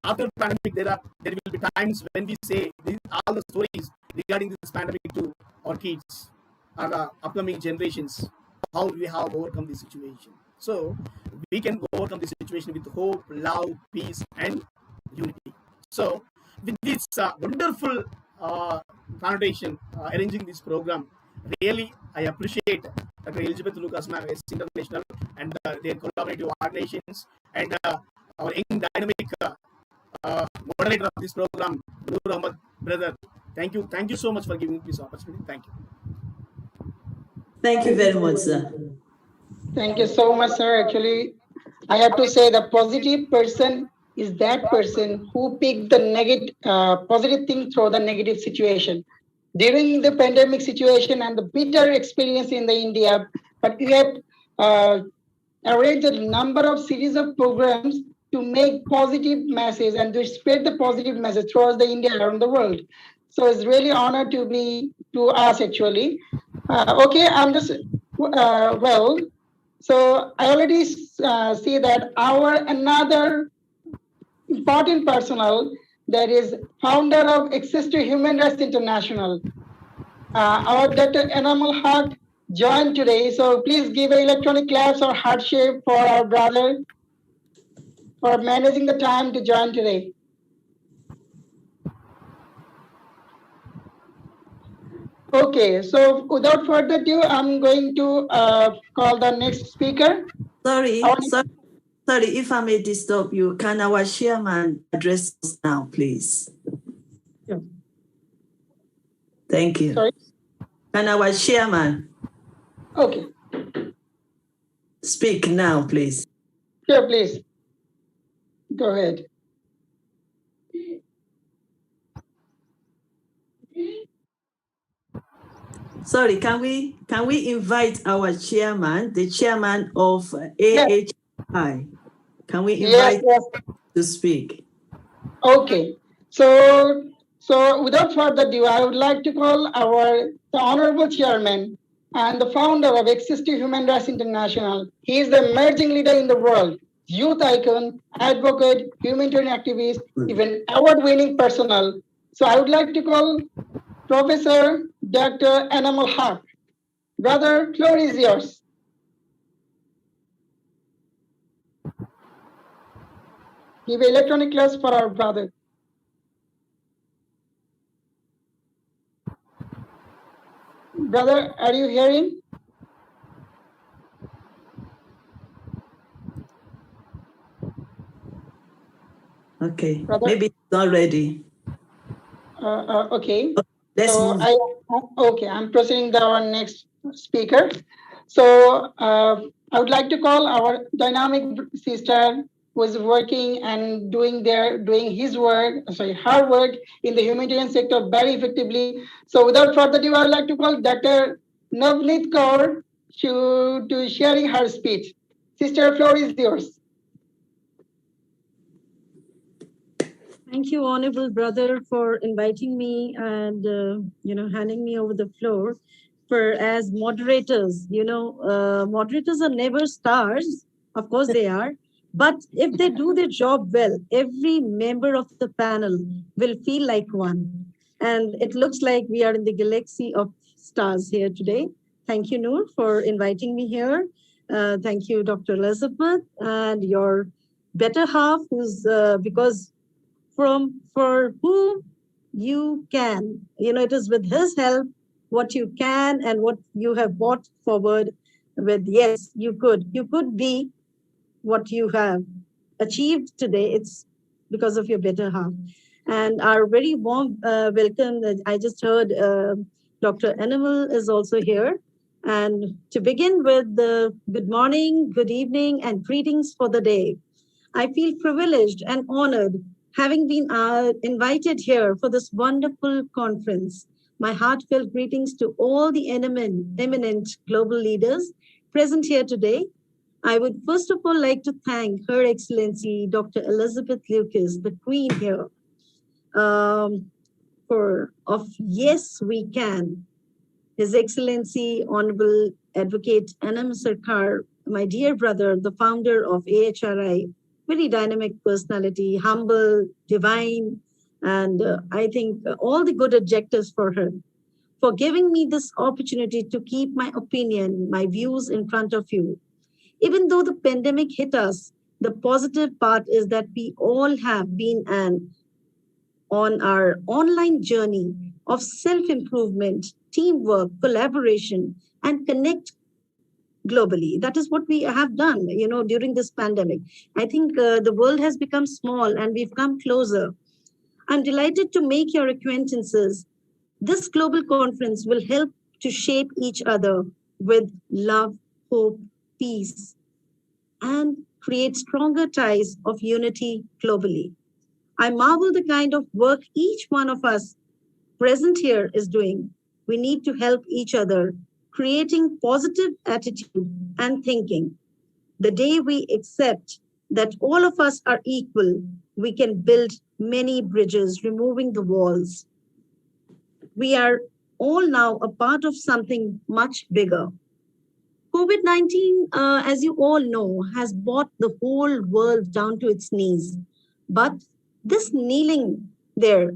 after pandemic, there will be times when we say all the stories regarding this pandemic to our kids, our upcoming generations, how we have overcome this situation. So we can overcome this situation with hope, love, peace, and unity. So with this wonderful foundation arranging this program, really I appreciate Dr. Elizabeth Lucas Marquez International and their collaborative organizations and our young dynamic moderator of this program, Nur Ahmad brother. Thank you so much for giving me this opportunity. Thank you. Thank you very much, sir. Thank you so much, sir. Actually, I have to say the positive person is that person who picked the positive thing through the negative situation. During the pandemic situation and the bitter experience in the India, but we have arranged a number of series of programs to make positive message and to spread the positive message throughout the India around the world. So it's really honor to be to us actually. Okay, I'm just well. So I already see that our another important personnel that is founder of Access to Human Rights International. Our Dr. Enamal Haq joined today. So please give an electronic claps or heart shape for our brother for managing the time to join today. Okay, so without further ado, I'm going to call the next speaker. Sorry, if I may disturb you, can our chairman address us now, please? Yeah. Thank you. Sorry? Can our chairman Okay. speak now, please? Sure, please. Go ahead. Sorry, can we invite our chairman, the chairman of AHI? Can we invite Yes. to speak? Okay. So without further ado, I would like to call the honorable chairman and the founder of Access to Human Rights International. He is the emerging leader in the world, youth icon, advocate, humanitarian activist, even award-winning personnel. So I would like to call Professor Dr. Anamal Haq. Brother, floor is yours. Give electronic class for our brother. Brother, are you hearing? Okay, Brother? maybe it's not ready. Okay. Let's so move. I'm proceeding to our next speaker. So I would like to call our dynamic sister who is working and doing her work in the humanitarian sector very effectively. So without further ado, I would like to call Dr. Navneet Kaur to sharing her speech. Sister, floor is yours. Thank you, honorable brother, for inviting me and handing me over the floor. For as moderators, moderators are never stars. Of course they are, but if they do their job well, every member of the panel will feel like one. And it looks like we are in the galaxy of stars here today. Thank you, Noor, for inviting me here. Thank you, Dr. Elizabeth, and your better half, who's because for whom you can, it is with his help what you can and what you have brought forward with. Yes, you could be what you have achieved today. It's because of your better half. And our very warm welcome. I just heard Dr. Animal is also here. And to begin with, the good morning, good evening, and greetings for the day. I feel privileged and honored having been invited here for this wonderful conference. My heartfelt greetings to all the eminent global leaders present here today. I would first of all like to thank Her Excellency Dr. Elizabeth Lucas, the Queen here, of Yes We Can. His Excellency Honorable Advocate Anam Sarkar, my dear brother, the founder of AHRI, very dynamic personality, humble, divine, and I think all the good adjectives for her, for giving me this opportunity to keep my opinion, my views in front of you. Even though the pandemic hit us, the positive part is that we all have been on our online journey of self-improvement, teamwork, collaboration, and connect globally. That is what we have done, during this pandemic. I think the world has become small and we've come closer. I'm delighted to make your acquaintances. This global conference will help to shape each other with love, hope, peace, and create stronger ties of unity globally. I marvel the kind of work each one of us present here is doing. We need to help each other, creating positive attitude and thinking. The day we accept that all of us are equal, we can build many bridges, removing the walls. We are all now a part of something much bigger. COVID-19, as you all know, has brought the whole world down to its knees. But this kneeling there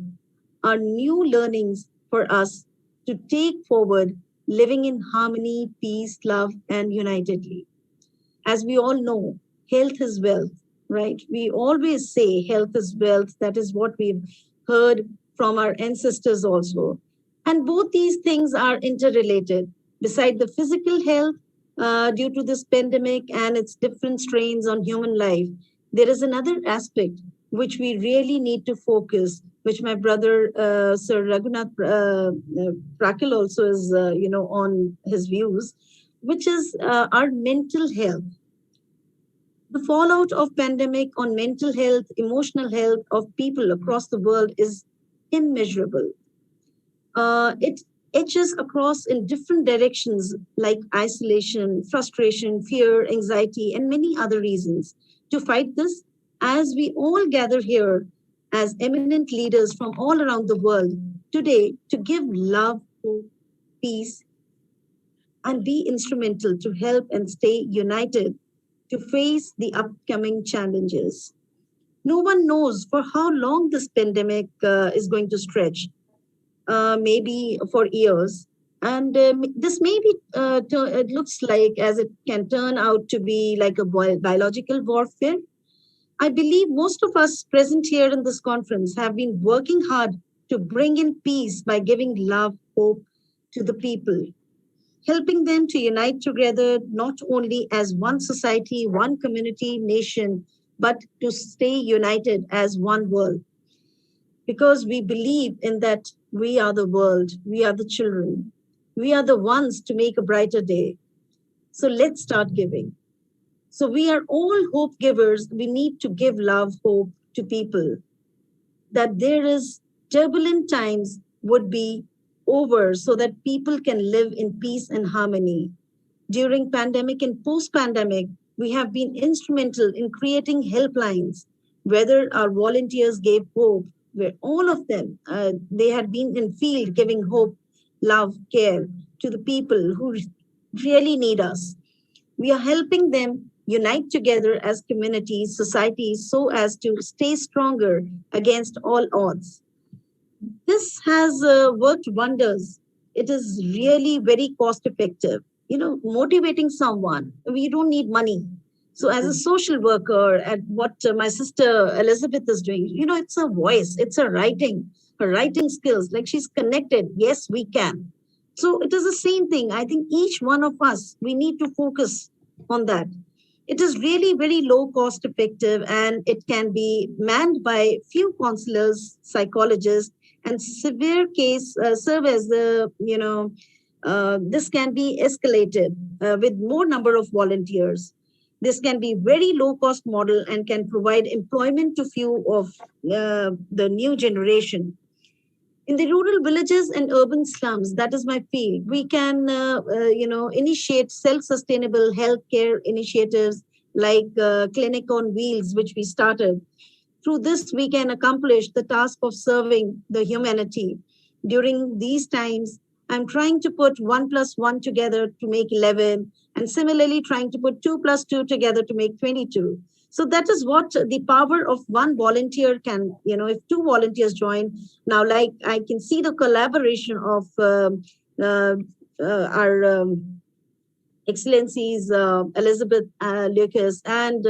are new learnings for us to take forward, living in harmony, peace, love, and unitedly. As we all know, health is wealth, right? We always say health is wealth. That is what we've heard from our ancestors also. And both these things are interrelated. Beside the physical health, due to this pandemic and its different strains on human life, there is another aspect which we really need to focus, which my brother, Sir Raghunath Prakil also is, on his views, which is our mental health. The fallout of pandemic on mental health, emotional health of people across the world is immeasurable. It edges across in different directions like isolation, frustration, fear, anxiety, and many other reasons. To fight this, as we all gather here as eminent leaders from all around the world today to give love, hope, peace, and be instrumental to help and stay united to face the upcoming challenges. No one knows for how long this pandemic is going to stretch, maybe for years. And this may be, it looks like as it can turn out to be like a biological warfare. I believe most of us present here in this conference have been working hard to bring in peace by giving love, hope to the people, helping them to unite together, not only as one society, one community, nation, but to stay united as one world. Because we believe in that we are the world, we are the children, we are the ones to make a brighter day. So let's start giving. So we are all hope givers. We need to give love, hope to people that there is turbulent times would be over so that people can live in peace and harmony. During pandemic and post-pandemic, we have been instrumental in creating helplines, whether our volunteers gave hope, where all of them, they had been in field giving hope, love, care to the people who really need us. We are helping them unite together as communities, societies, so as to stay stronger against all odds. This has worked wonders. It is really very cost effective. You know, motivating someone, we don't need money. So as a social worker, at what my sister Elizabeth is doing, you know, it's a voice, it's a writing, her writing skills, like she's connected. Yes, we can. So it is the same thing. I think each one of us, we need to focus on that. It is really very low cost effective, and it can be manned by few counselors, psychologists, and severe case serve as the, this can be escalated with more number of volunteers. This can be very low cost model and can provide employment to few of the new generation. In the rural villages and urban slums, that is my field, we can, initiate self-sustainable healthcare initiatives like Clinic on Wheels, which we started. Through this, we can accomplish the task of serving the humanity. During these times, I'm trying to put 1 + 1 together to make 11, and similarly trying to put 2 + 2 together to make 22. So that is what the power of one volunteer can, if two volunteers join. Now, like I can see the collaboration of our Excellencies Elizabeth Lucas and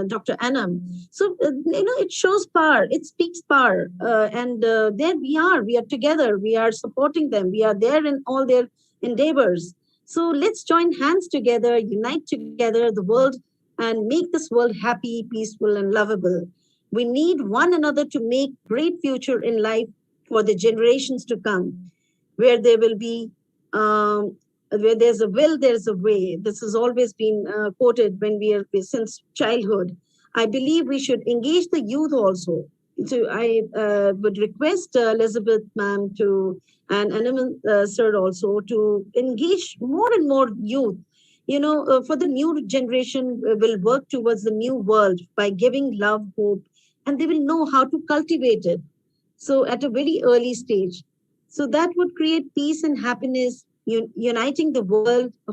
Dr. Anam. So, it shows power, it speaks power. And there we are together, we are supporting them, we are there in all their endeavors. So let's join hands together, unite together the world, and make this world happy, peaceful, and lovable. We need one another to make great future in life for the generations to come, where there will be, where there's a will, there's a way. This has always been quoted when we are since childhood. I believe we should engage the youth also. So I would request Elizabeth ma'am to, and Anam sir also, to engage more and more youth. For the new generation will work towards the new world by giving love, hope, and they will know how to cultivate it. So at a very early stage. So that would create peace and happiness, uniting the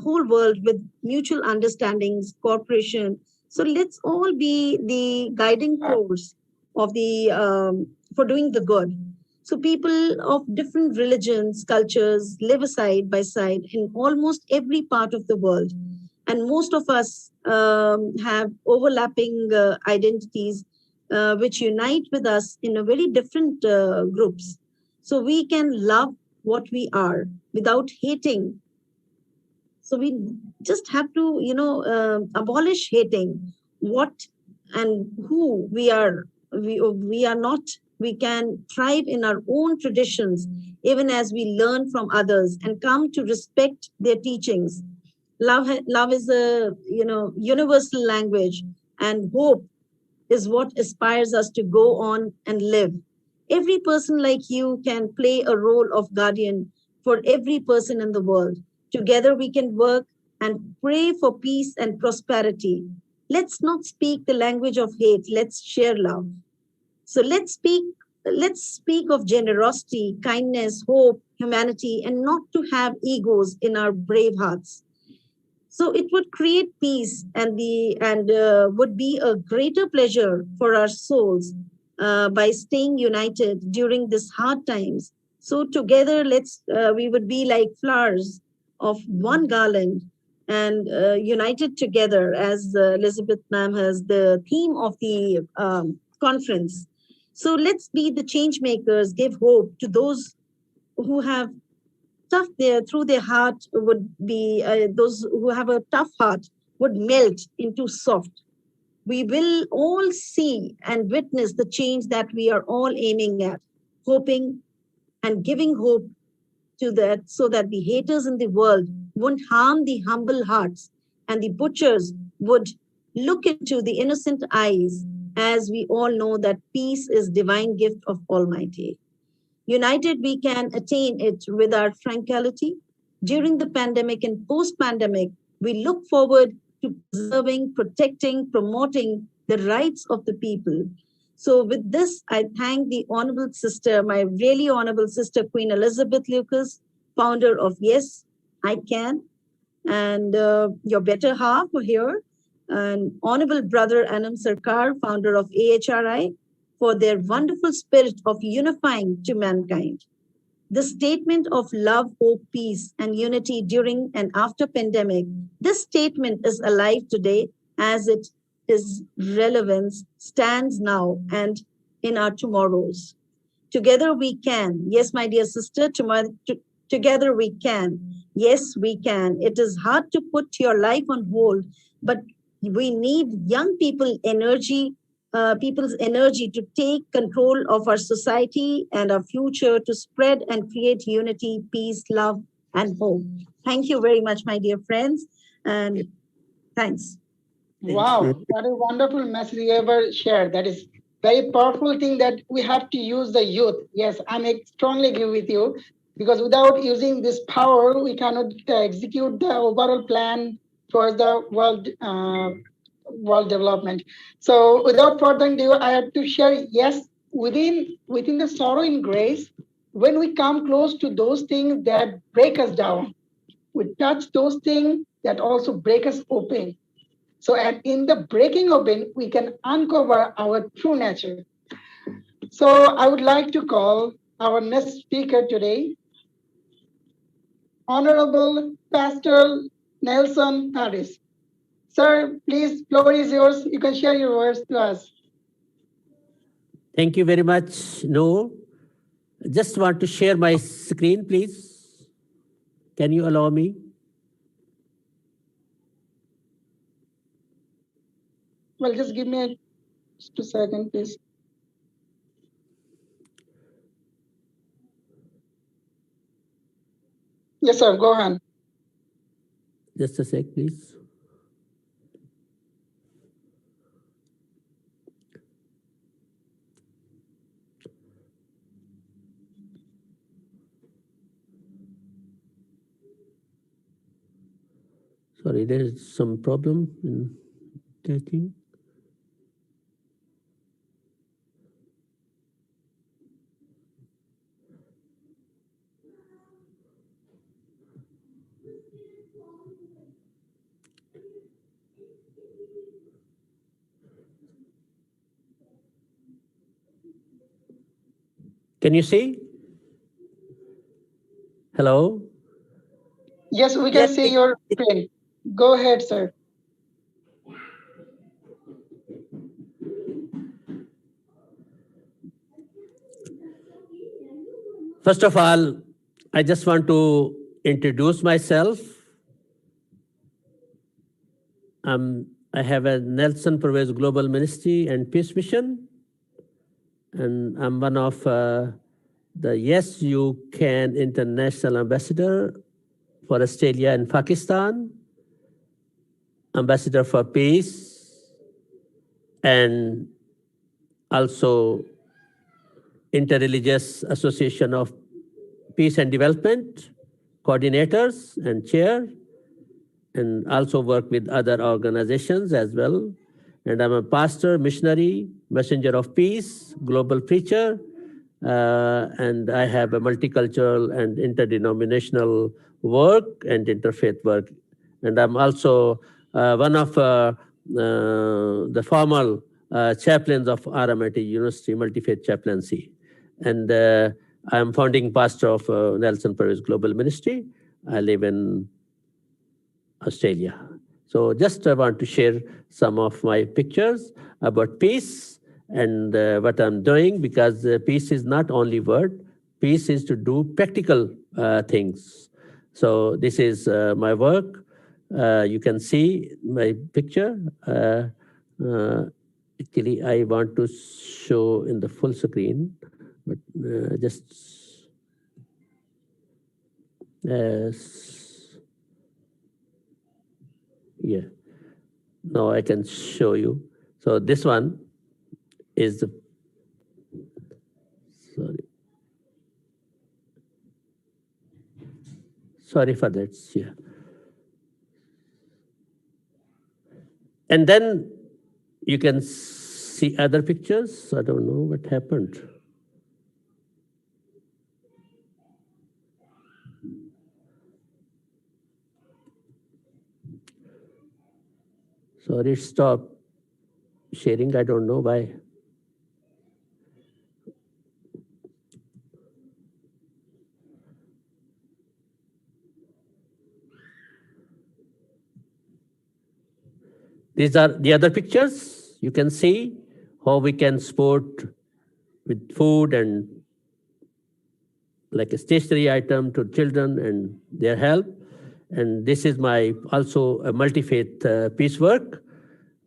whole world with mutual understandings, cooperation. So let's all be the guiding force of the for doing the good. So people of different religions, cultures live side by side in almost every part of the world. And most of us have overlapping identities which unite with us in a very different groups. So we can love what we are without hating. So we just have to, abolish hating what and who we are. We are not. We can thrive in our own traditions, even as we learn from others and come to respect their teachings. Love is a universal language, and hope is what inspires us to go on and live. Every person like you can play a role of guardian for every person in the world. Together we can work and pray for peace and prosperity. Let's not speak the language of hate. Let's share love. So let's speak of generosity, kindness, hope, humanity, and not to have egos in our brave hearts. So it would create peace and would be a greater pleasure for our souls by staying united during these hard times. So together, we would be like flowers of one garland and united together, as Elizabeth ma'am has the theme of the conference. So let's be the change makers, give hope to those who have tough through their heart would be, those who have a tough heart would melt into soft. We will all see and witness the change that we are all aiming at, hoping and giving hope to that so that the haters in the world won't harm the humble hearts and the butchers would look into the innocent eyes, as we all know that peace is divine gift of Almighty. United, we can attain it with our frankity. During the pandemic and post-pandemic, we look forward to preserving, protecting, promoting the rights of the people. So with this, I thank the honorable sister, my really honorable sister, Queen Elizabeth Lucas, founder of Yes, I Can, and your better half here, and honorable brother Anam Sarkar, founder of AHRI, for their wonderful spirit of unifying to mankind. The statement of love, hope, peace, and unity during and after pandemic, this statement is alive today as it is relevance stands now and in our tomorrows. Together we can. Yes, my dear sister, together we can. Yes, we can. It is hard to put your life on hold, but we need young people energy, people's energy to take control of our society and our future to spread and create unity, peace, love, and hope. Thank you very much, my dear friends, and thanks. Wow, what a wonderful message you ever shared. That is very powerful thing that we have to use the youth. Yes, I strongly agree with you, because without using this power, we cannot execute the overall plan towards the world development. So without further ado, I have to share, yes, within the sorrow in grace, when we come close to those things that break us down, we touch those things that also break us open. So and in the breaking open, we can uncover our true nature. So I would like to call our next speaker today, Honorable Pastor Nelson Paris. Sir, please, floor is yours. You can share your words to us. Thank you very much, Noor. Just want to share my screen, please. Can you allow me? Well, just give me just a second, please. Yes, sir, go ahead. Just a sec, please. Sorry, there is some problem in taking. Can you see? Hello? Yes, we can see your screen. Go ahead, sir. First of all, I just want to introduce myself. I have a Nelson Pervez Global Ministry and Peace Mission, and I'm one of the Yes You Can International Ambassador for Australia and Pakistan, Ambassador for Peace, and also Interreligious Association of Peace and Development, coordinators and chair, and also work with other organizations as well. And I'm a pastor, missionary, messenger of peace, global preacher, and I have a multicultural and interdenominational work and interfaith work. And I'm also one of the formal chaplains of RMIT University Multi-Faith Chaplaincy. And I'm founding pastor of Nelson Perez Global Ministry. I live in Australia. So just I want to share some of my pictures about peace and what I'm doing, because peace is not only word, peace is to do practical things. So this is my work. You can see my picture. Actually, I want to show in the full screen, but just yeah. Now I can show you. So this one is the, sorry for that. Yeah. And then you can see other pictures. I don't know what happened. Sorry, stop sharing. I don't know why. These are the other pictures. You can see how we can support with food and like a stationery item to children and their health. And this is my also a multi-faith peace work.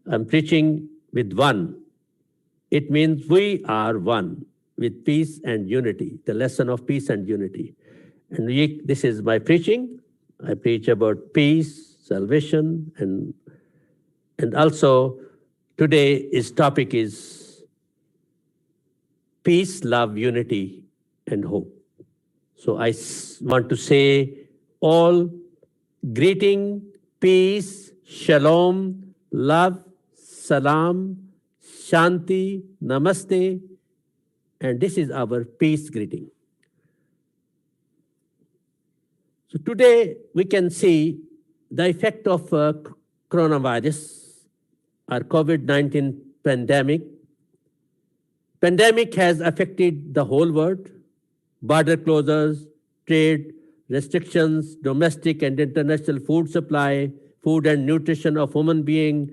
I'm preaching with one. It means we are one with peace and unity, the lesson of peace and unity. And this is my preaching. I preach about peace, salvation, and also today's topic is peace, love, unity, and hope. So I want to say all greeting, peace, shalom, love, salam, shanti, namaste, and this is our peace greeting. So today we can see the effect of coronavirus or COVID-19 pandemic. Pandemic has affected the whole world. Border closures, trade restrictions, domestic and international food supply, food and nutrition of human beings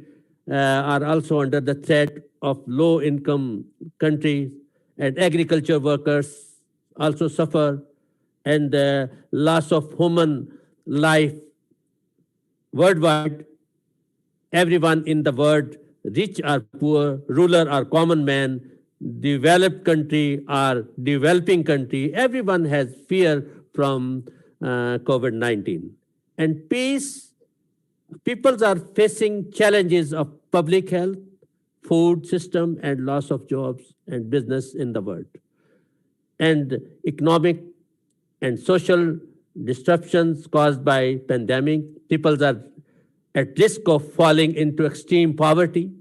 are also under the threat of low-income countries, and agriculture workers also suffer, and the loss of human life worldwide. Everyone in the world, rich or poor, ruler or common man, developed country or developing country, everyone has fear from COVID-19. And peace, people are facing challenges of public health, food system, and loss of jobs and business in the world. And economic and social disruptions caused by pandemic, people are at risk of falling into extreme poverty.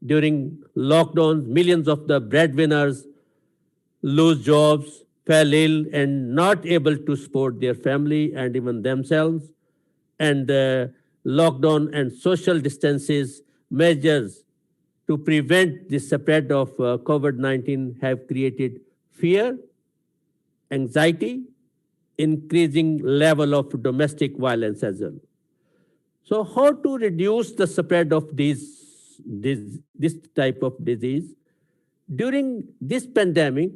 During lockdowns, millions of the breadwinners lose jobs, fell ill, and not able to support their family and even themselves. And lockdown and social distances measures to prevent the spread of COVID-19 have created fear, anxiety, increasing level of domestic violence as well. So how to reduce the spread of this type of disease? During this pandemic,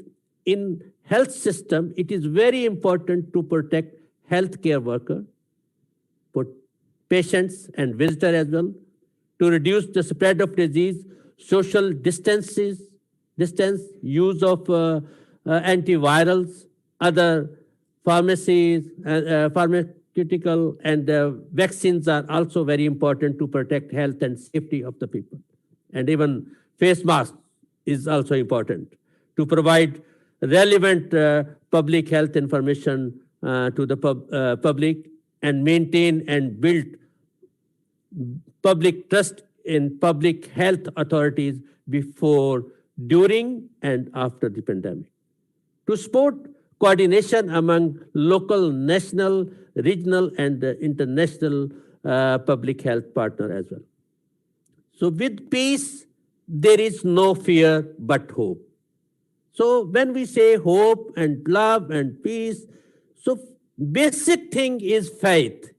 in health system, it is very important to protect healthcare workers, patients and visitors as well, to reduce the spread of disease, social distance, use of antivirals, other pharmacies, pharmaceutical and vaccines are also very important to protect health and safety of the people. And even face mask is also important to provide relevant public health information to the public and maintain and build public trust in public health authorities before, during, and after the pandemic. To support coordination among local, national, regional, and international public health partner as well. So with peace, there is no fear but hope. So when we say hope and love and peace, so basic thing is faith.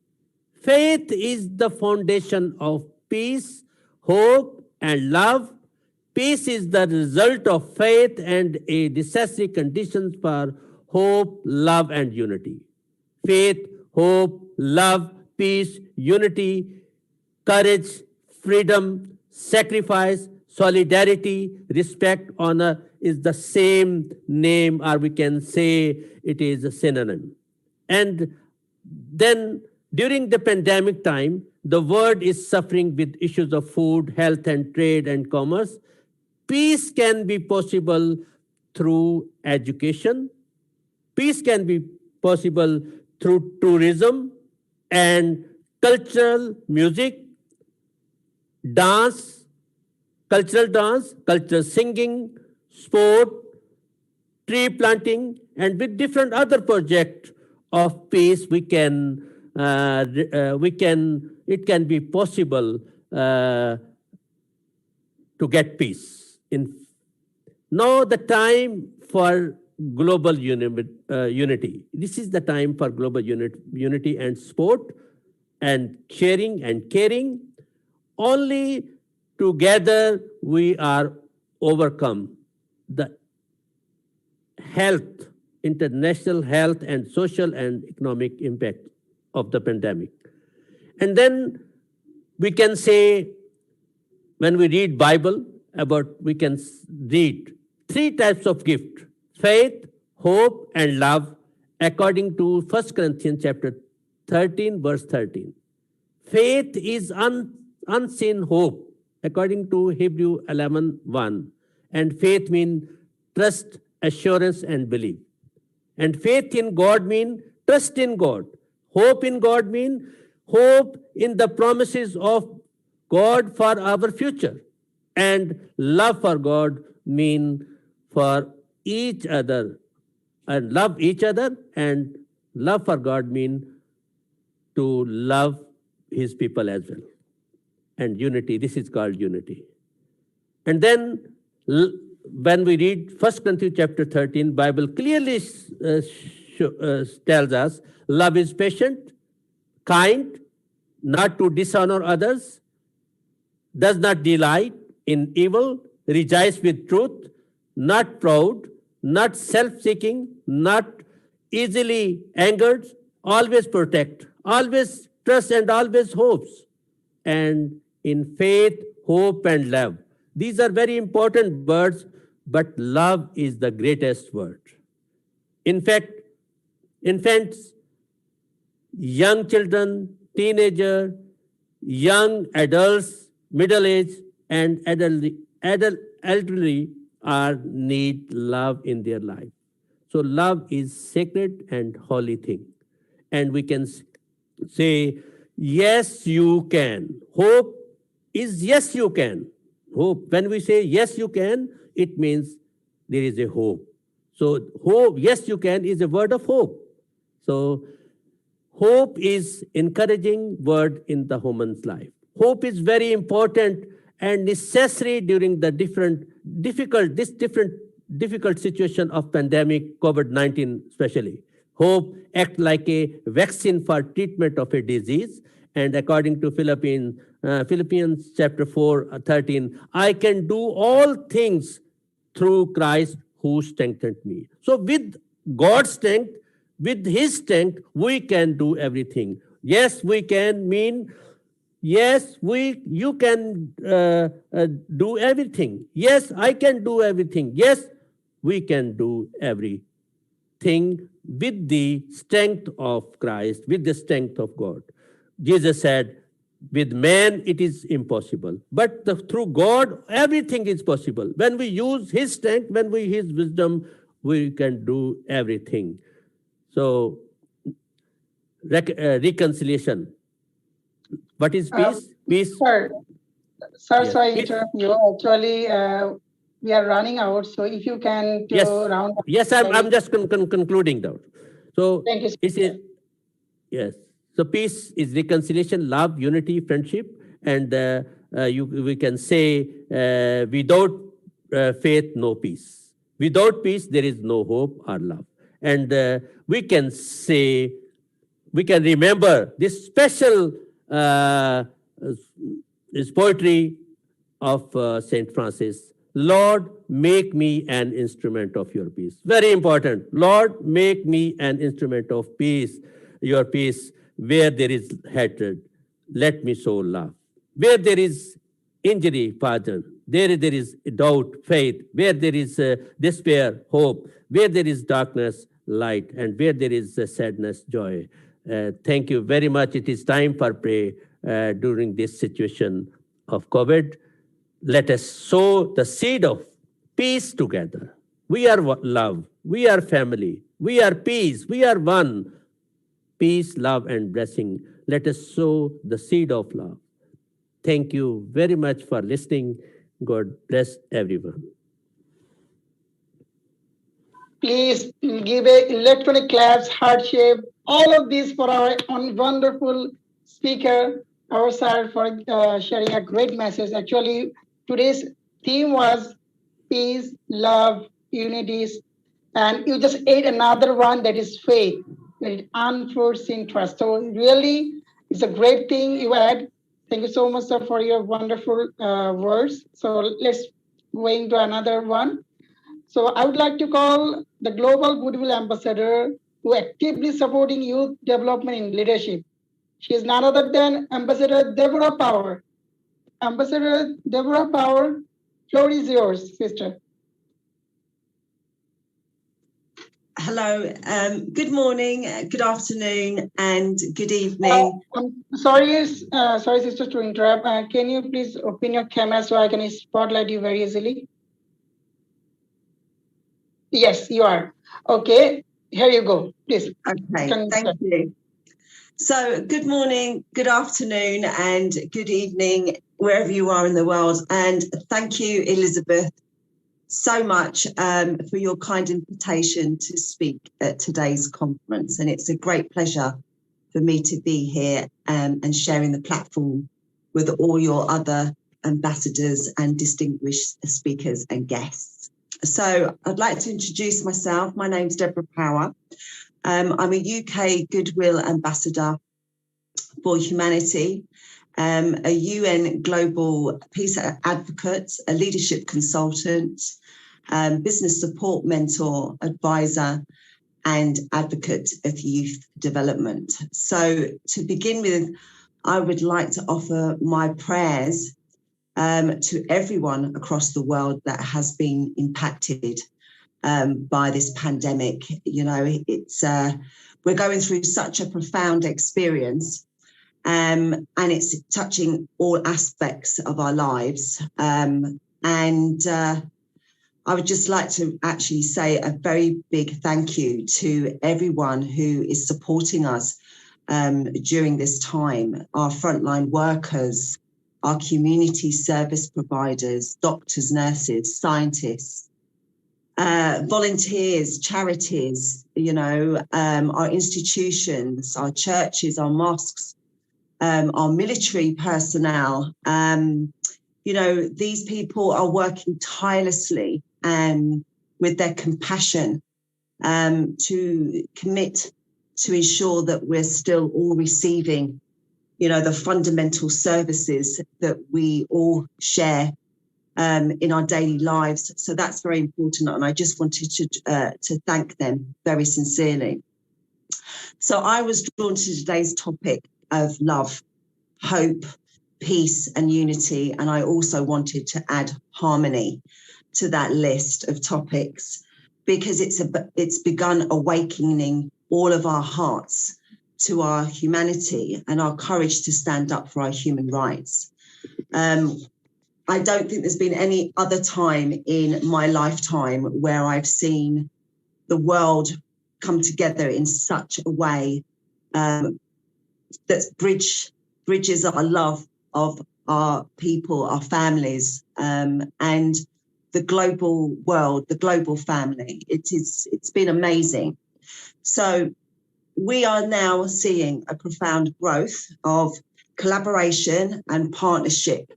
Faith is the foundation of peace, hope, and love. Peace is the result of faith and a necessary condition for hope, love, and unity. Faith, hope, love, peace, unity, courage, freedom, sacrifice, solidarity, respect, honor is the same name, or we can say it is a synonym. And then during the pandemic time, the world is suffering with issues of food, health, and trade and commerce. Peace can be possible through education. Peace can be possible through tourism and cultural music, dance, cultural singing, sport, tree planting, and with different other projects of peace, it can be possible to get peace. Now the time for global unity. This is the time for global unity and support and sharing and caring. Only together we are overcome the health, international health and social and economic impact of the pandemic. And then we can say, when we read Bible, we can read 3 types of gift: faith, hope, and love, according to 1 Corinthians chapter 13, verse 13. Faith is unseen hope, according to Hebrew 11:1. And faith means trust, assurance, and belief. And faith in God means trust in God. Hope in God means hope in the promises of God for our future. And love for God means for each other, and love each other, and love for God means to love his people as well. And unity, this is called unity. And then when we read 1 Corinthians chapter 13, Bible clearly tells us love is patient, kind, not to dishonor others, does not delight in evil, rejoice with truth, not proud, not self-seeking, not easily angered, always protect, always trust, and always hopes. And in faith, hope, and love. These are very important words, but love is the greatest word. In fact, infants, young children, teenagers, young adults, middle-aged, and elderly need love in their life. So love is sacred and holy thing. And we can say, yes, you can. Hope is yes, you can. Hope. When we say yes, you can, it means there is a hope. So hope, yes, you can, is a word of hope. So hope is encouraging word in the human's life. Hope is very important and necessary during the difficult situation of pandemic, COVID-19 especially. Hope acts like a vaccine for treatment of a disease. And according to Philippians chapter 4:13, I can do all things through Christ who strengthened me. So with God's strength, with his strength, we can do everything. Yes, we can mean, yes, you can do everything. Yes, I can do everything. Yes, we can do everything with the strength of Christ, with the strength of God. Jesus said, with man it is impossible, but through God everything is possible. When we use his strength, when we his wisdom, we can do everything. So reconciliation. What is peace? Peace. Sir, Yes. sorry to Peace. interrupt you. Actually, we are running out, so if you can Yes. round up. Yes, I'm just concluding now. So Thank you, sir. it is, yes. So peace is reconciliation, love, unity, friendship, and we can say without faith, no peace. Without peace, there is no hope or love. And we can say, we can remember this special is poetry of Saint Francis. Lord, make me an instrument of your peace. Very important. Lord, make me an instrument of peace, your peace. Where there is hatred, let me sow love. Where there is injury, pardon. There is doubt, faith. Where there is despair, hope. Where there is darkness, light. And where there is sadness, joy. Thank you very much. It is time for prayer during this situation of COVID. Let us sow the seed of peace together. We are love. We are family. We are peace. We are one. Peace, love, and blessing. Let us sow the seed of love. Thank you very much for listening. God bless everyone. Please give a electronic claps, heart shape, all of these for our wonderful speaker, our sir, for sharing a great message. Actually, today's theme was peace, love, unities, and you just ate another one, that is faith, that is unforeseen trust. So really, it's a great thing you had. Thank you so much, sir, for your wonderful words. So let's go into another one. So I would like to call the Global Goodwill Ambassador who actively supporting youth development in leadership. She is none other than Ambassador Deborah Power. Ambassador Deborah Power, floor is yours, sister. Hello, good morning, good afternoon, and good evening. I'm sorry, sister, to interrupt. Can you please open your camera so I can spotlight you very easily? Yes, you are. Okay, here you go, please. Okay, thank you. So good morning, good afternoon, and good evening, wherever you are in the world. And thank you, Elizabeth, so much for your kind invitation to speak at today's conference. And it's a great pleasure for me to be here and sharing the platform with all your other ambassadors and distinguished speakers and guests. So I'd like to introduce myself. My name's Deborah Power. I'm a UK Goodwill Ambassador for Humanity, a UN Global Peace Advocate, a leadership consultant, business support mentor, advisor, and advocate of youth development. So to begin with, I would like to offer my prayers to everyone across the world that has been impacted by this pandemic. You know, it's we're going through such a profound experience, and it's touching all aspects of our lives. I would just like to actually say a very big thank you to everyone who is supporting us during this time, our frontline workers, our community service providers, doctors, nurses, scientists, volunteers, charities, you know, our institutions, our churches, our mosques, our military personnel. You know, these people are working tirelessly with their compassion to commit to ensure that we're still all receiving, you know, the fundamental services that we all share in our daily lives. So that's very important. And I just wanted to thank them very sincerely. So I was drawn to today's topic of love, hope, peace and unity. And I also wanted to add harmony to that list of topics because it's begun awakening all of our hearts to our humanity and our courage to stand up for our human rights. I don't think there's been any other time in my lifetime where I've seen the world come together in such a way that bridges our love of our people, our families, and the global world, the global family. It's been amazing. So we are now seeing a profound growth of collaboration and partnership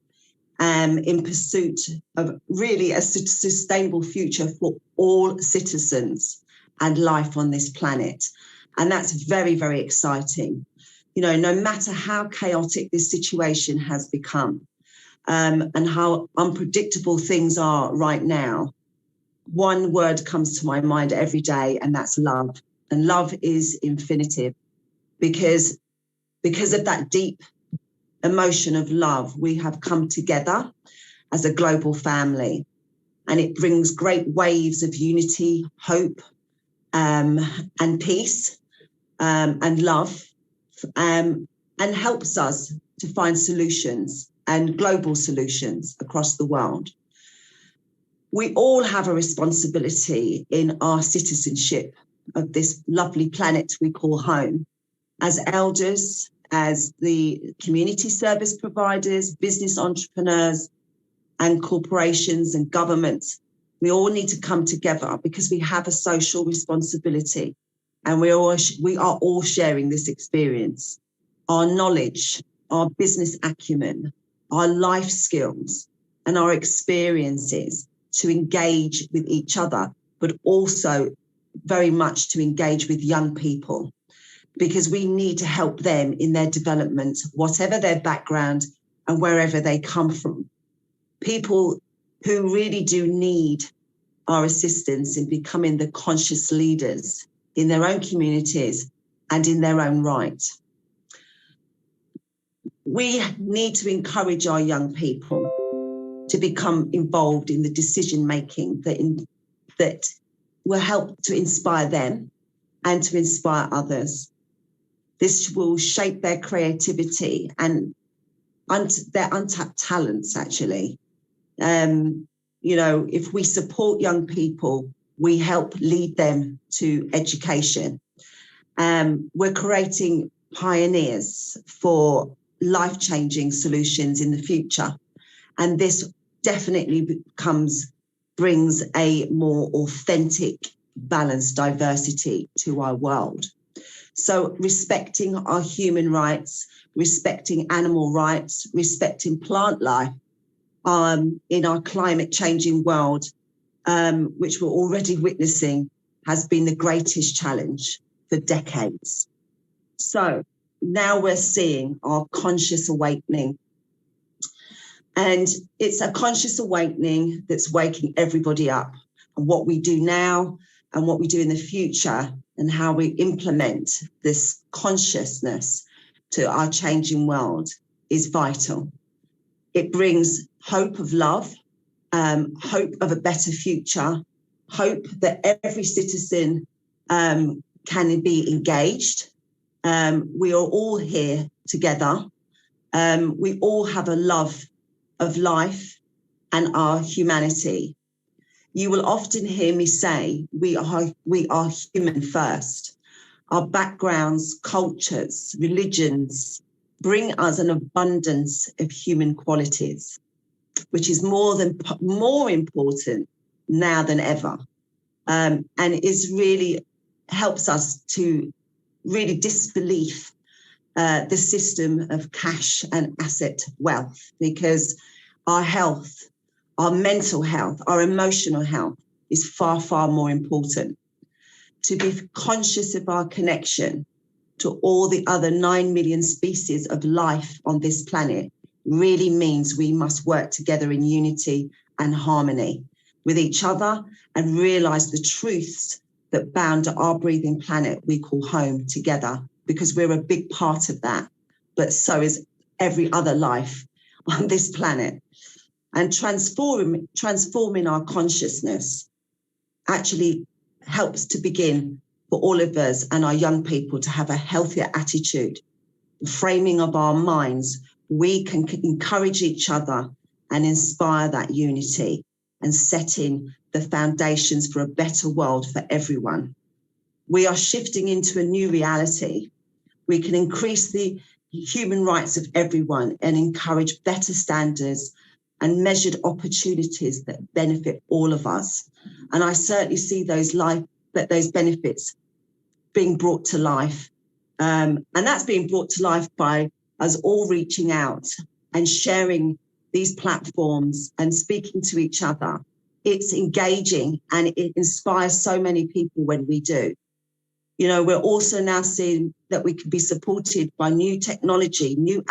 in pursuit of really a sustainable future for all citizens and life on this planet. And that's very, very exciting. You know, no matter how chaotic this situation has become and how unpredictable things are right now, one word comes to my mind every day, and that's love. And love is infinitive because of that deep emotion of love, we have come together as a global family, and it brings great waves of unity, hope, and peace, and love, and helps us to find solutions and global solutions across the world. We all have a responsibility in our citizenship of this lovely planet we call home, as elders, as the community service providers, business entrepreneurs, and corporations and governments. We all need to come together because we have a social responsibility, and we are all sharing this experience. Our knowledge, our business acumen, our life skills, and our experiences to engage with each other, but also very much to engage with young people, because we need to help them in their development, whatever their background and wherever they come from. People who really do need our assistance in becoming the conscious leaders in their own communities and in their own right. We need to encourage our young people to become involved in the decision-making that will help to inspire them and to inspire others. This will shape their creativity and their untapped talents, actually. You know, if we support young people, we help lead them to education. We're creating pioneers for life-changing solutions in the future. And this definitely brings a more authentic, balanced diversity to our world. So respecting our human rights, respecting animal rights, respecting plant life in our climate changing world, which we're already witnessing, has been the greatest challenge for decades. So now we're seeing our conscious awakening. And it's a conscious awakening that's waking everybody up. And what we do now and what we do in the future and how we implement this consciousness to our changing world is vital. It brings hope of love, hope of a better future, hope that every citizen can be engaged. We are all here together. We all have a love of life and our humanity. You will often hear me say, we are human first. Our backgrounds, cultures, religions bring us an abundance of human qualities, which is more important now than ever, and helps us to really disbelief the system of cash and asset wealth, because our health, our mental health, our emotional health is far, far more important. To be conscious of our connection to all the other 9 million species of life on this planet really means we must work together in unity and harmony with each other and realize the truths that bound our breathing planet we call home together, because we're a big part of that, but so is every other life on this planet. And transforming our consciousness actually helps to begin for all of us and our young people to have a healthier attitude, the framing of our minds. We can encourage each other and inspire that unity and setting the foundations for a better world for everyone. We are shifting into a new reality We can increase the human rights of everyone and encourage better standards and measured opportunities that benefit all of us. And I certainly see those benefits being brought to life. And that's being brought to life by us all reaching out and sharing these platforms and speaking to each other. It's engaging and it inspires so many people when we do. You know, we're also now seeing that we can be supported by new technology, new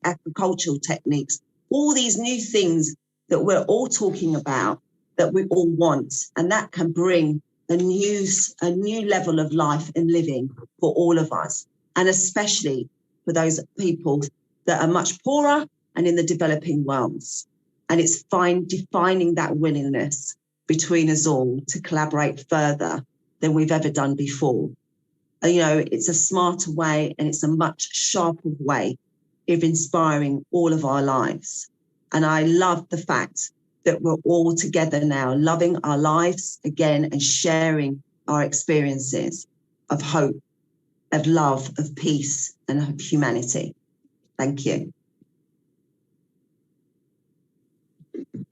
agricultural techniques, all these new things that we're all talking about, that we all want. And that can bring a new level of life and living for all of us, and especially for those people that are much poorer and in the developing worlds. And it's defining that willingness between us all to collaborate further than we've ever done before. You know, it's a smarter way and it's a much sharper way of inspiring all of our lives. And I love the fact that we're all together now, loving our lives again and sharing our experiences of hope, of love, of peace, and of humanity. Thank you.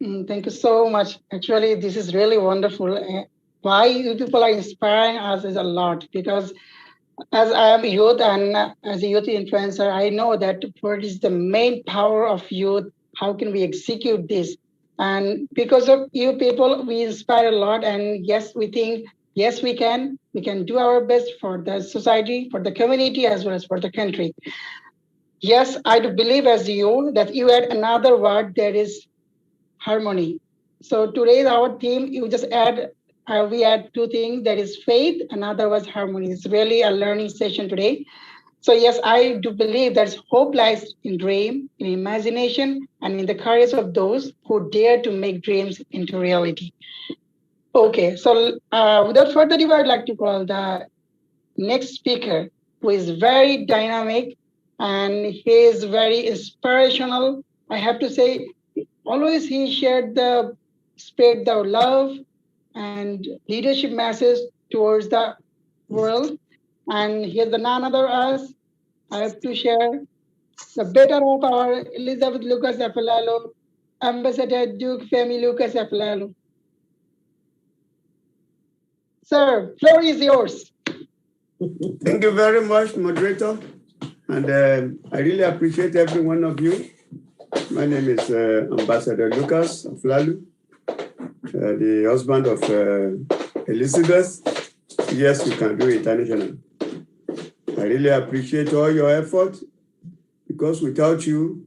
Thank you so much. Actually, this is really wonderful. Why you people are inspiring us is a lot, because as I am youth and as a youth influencer, I know that what is the main power of youth? How can we execute this? And because of you people, we inspire a lot. And yes, we think, yes, we can do our best for the society, for the community, as well as for the country. Yes, I do believe as you that you add another word, that is harmony. So today our theme, you just add, we add two things, that is faith, another was harmony. It's really a learning session today. So yes, I do believe that hope lies in dream, in imagination, and in the courage of those who dare to make dreams into reality. Okay, so without further ado, I'd like to call the next speaker, who is very dynamic and he is very inspirational. I have to say, always he shared the spirit of love and leadership message towards the world. And here's the none other us. I have to share the better of our Elizabeth Lucas Aflalo, Ambassador Duke Femi Lucas Aflalo. Sir, floor is yours. Thank you very much, moderator. And I really appreciate every one of you. My name is Ambassador Lucas Aflalo, the husband of Elizabeth. Yes, you can do international. I really appreciate all your effort, because without you,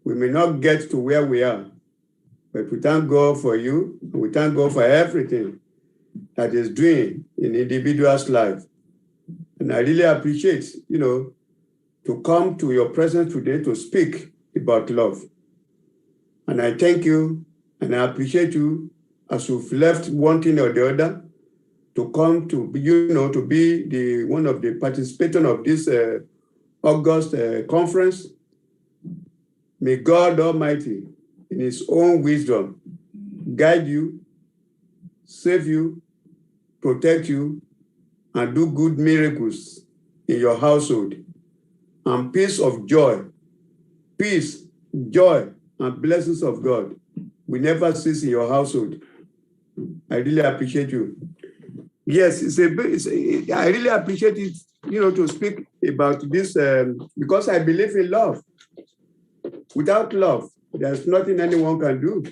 we may not get to where we are. But we thank God for you, and we thank God for everything that is doing in individual's life. And I really appreciate, to come to your presence today to speak about love. And I thank you, and I appreciate you as you've left one thing or the other to come to, to be the one of the participants of this August conference. May God Almighty, in His own wisdom, guide you, save you, protect you, and do good miracles in your household. And peace, joy, and blessings of God will never cease in your household. I really appreciate you. Yes, I really appreciate it, to speak about this because I believe in love. Without love, there's nothing anyone can do.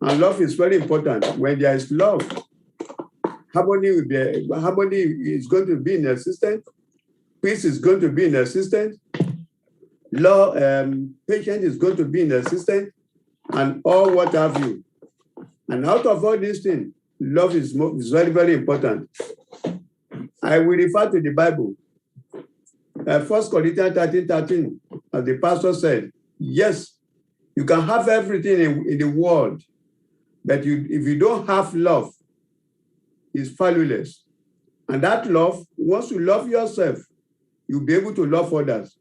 And love is very important. When there is love, harmony is going to be in existence. Peace is going to be in existence. Love, patience is going to be in existence, and all what have you. And out of all these things, love is very, very important. I will refer to the Bible. 1 Corinthians 13:13, as the pastor said, yes, you can have everything in the world, but if you don't have love, it's valueless. And that love, once you love yourself, you'll be able to love others.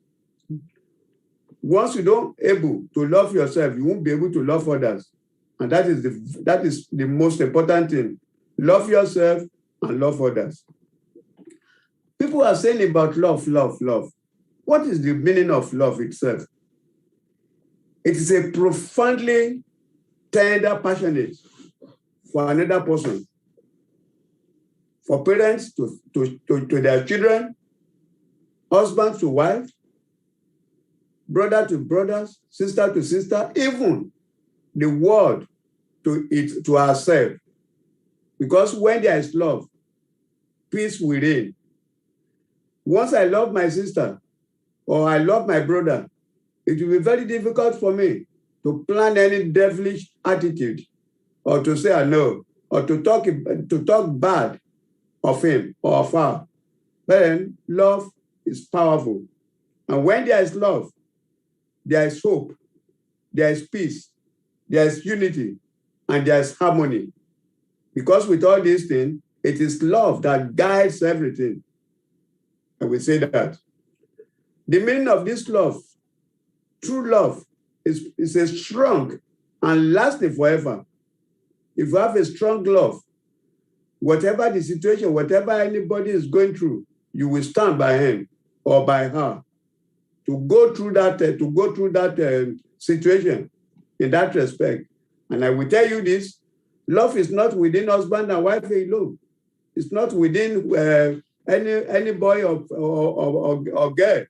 Once you don't able to love yourself, you won't be able to love others. And that is the most important thing. Love yourself and love others. People are saying about love, love, love. What is the meaning of love itself? It is a profoundly tender, passionate for another person. For parents to their children, husband to wife, brother to brothers, sister to sister, even the world to ourselves. Because when there is love, peace will reign. Once I love my sister or I love my brother, it will be very difficult for me to plan any devilish attitude or to say I know or to talk bad of him or of her. Then love is powerful. And when there is love, there is hope, there is peace, there is unity, and there is harmony. Because with all these things, it is love that guides everything. And we say that. The meaning of this love, true love, is a strong and lasting forever. If you have a strong love, whatever the situation, whatever anybody is going through, you will stand by him or by her to go through that situation in that respect. And I will tell you this, love is not within husband and wife alone. It's not within any boy or girl.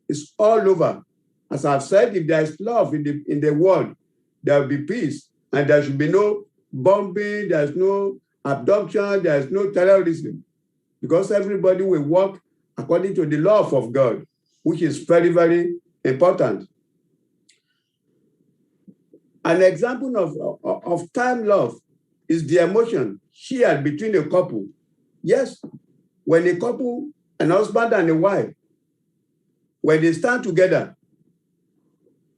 It's all over. As I've said, if there's love in the world, there will be peace. And there should be no bombing, there's no abduction, there's no terrorism. Because everybody will work according to the love of God, which is very, very important. An example of time love is the emotion shared between a couple. Yes, when a couple, an husband and a wife, when they stand together,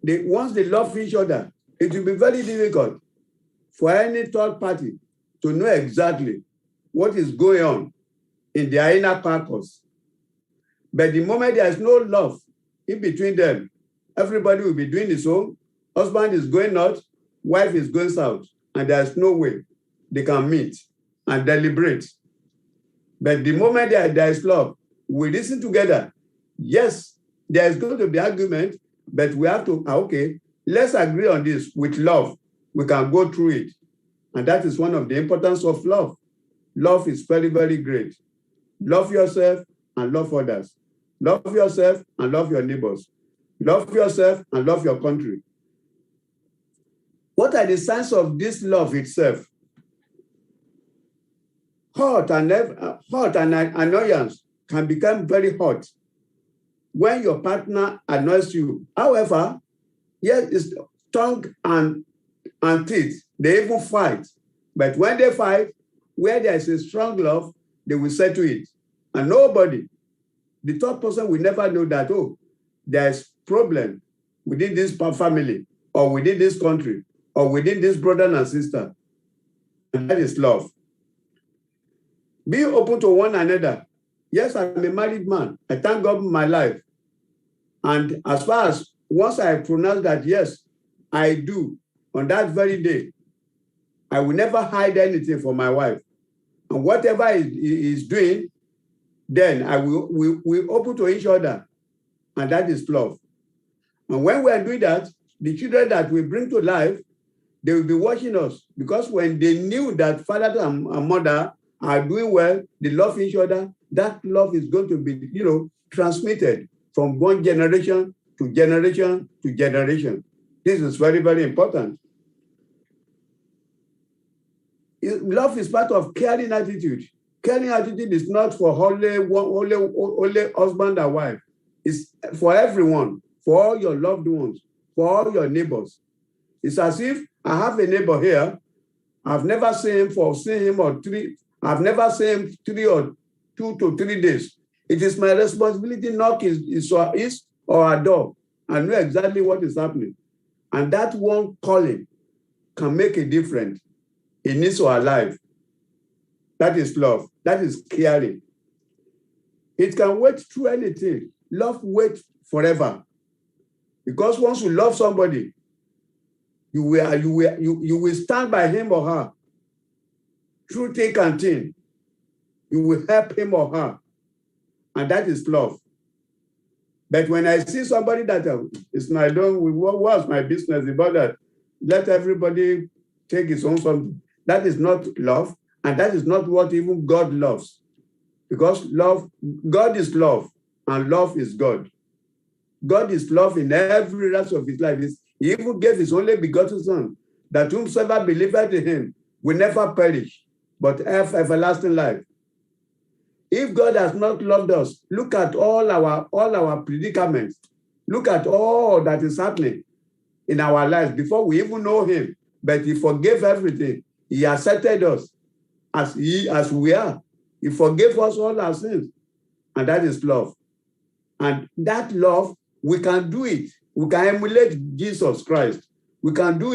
once they love each other, it will be very difficult for any third party to know exactly what is going on in their inner carcass. But the moment there is no love in between them, everybody will be doing his own. Husband is going north, wife is going south, and there's no way they can meet and deliberate. But the moment there is love, we listen together. Yes, there is going to be argument, but we have to, okay, let's agree on this with love. We can go through it. And that is one of the importance of love. Love is very, very great. Love yourself and love others. Love yourself and love your neighbors. Love yourself and love your country. What are the signs of this love itself? Hurt and annoyance can become very hot when your partner annoys you. However, yes, it's tongue and teeth. They even fight. But when they fight, where there is a strong love, they will settle it. And nobody, the third person will never know that, oh, there's problem within this family or within this country or within this brother and sister. And that is love. Be open to one another. Yes, I'm a married man. I thank God for my life. And as far as once I pronounce that, yes, I do, on that very day, I will never hide anything from my wife. And whatever he is doing, then we open to each other. And that is love. And when we are doing that, the children that we bring to life, they will be watching us. Because when they knew that father and mother are doing well, they love each other, that love is going to be, transmitted from one generation to generation to generation. This is very, very important. Love is part of caring attitude. Caring attitude is not for only husband and wife. It's for everyone, for all your loved ones, for all your neighbors. It's as if I have a neighbor here. I've never seen him I've never seen him 2 to 3 days. It is my responsibility to knock his or her door and know exactly what is happening. And that one calling can make a difference in his or her life. That is love. That is caring. It can wait through anything. Love waits forever. Because once you love somebody, you will stand by him or her through thick and thin. You will help him or her. And that is love. But when I see somebody that it's my what's my business about that? Let everybody take his own something. That is not love, and that is not what even God loves. Because God is love, and love is God. God is love in every rest of his life. He even gave his only begotten Son, that whomsoever believeth in him will never perish, but have everlasting life. If God has not loved us, look at all our predicaments. Look at all that is happening in our lives before we even know him. But he forgave everything. He accepted us as we are. He forgave us all our sins. And that is love. And that love, we can do it. We can emulate Jesus Christ. We can do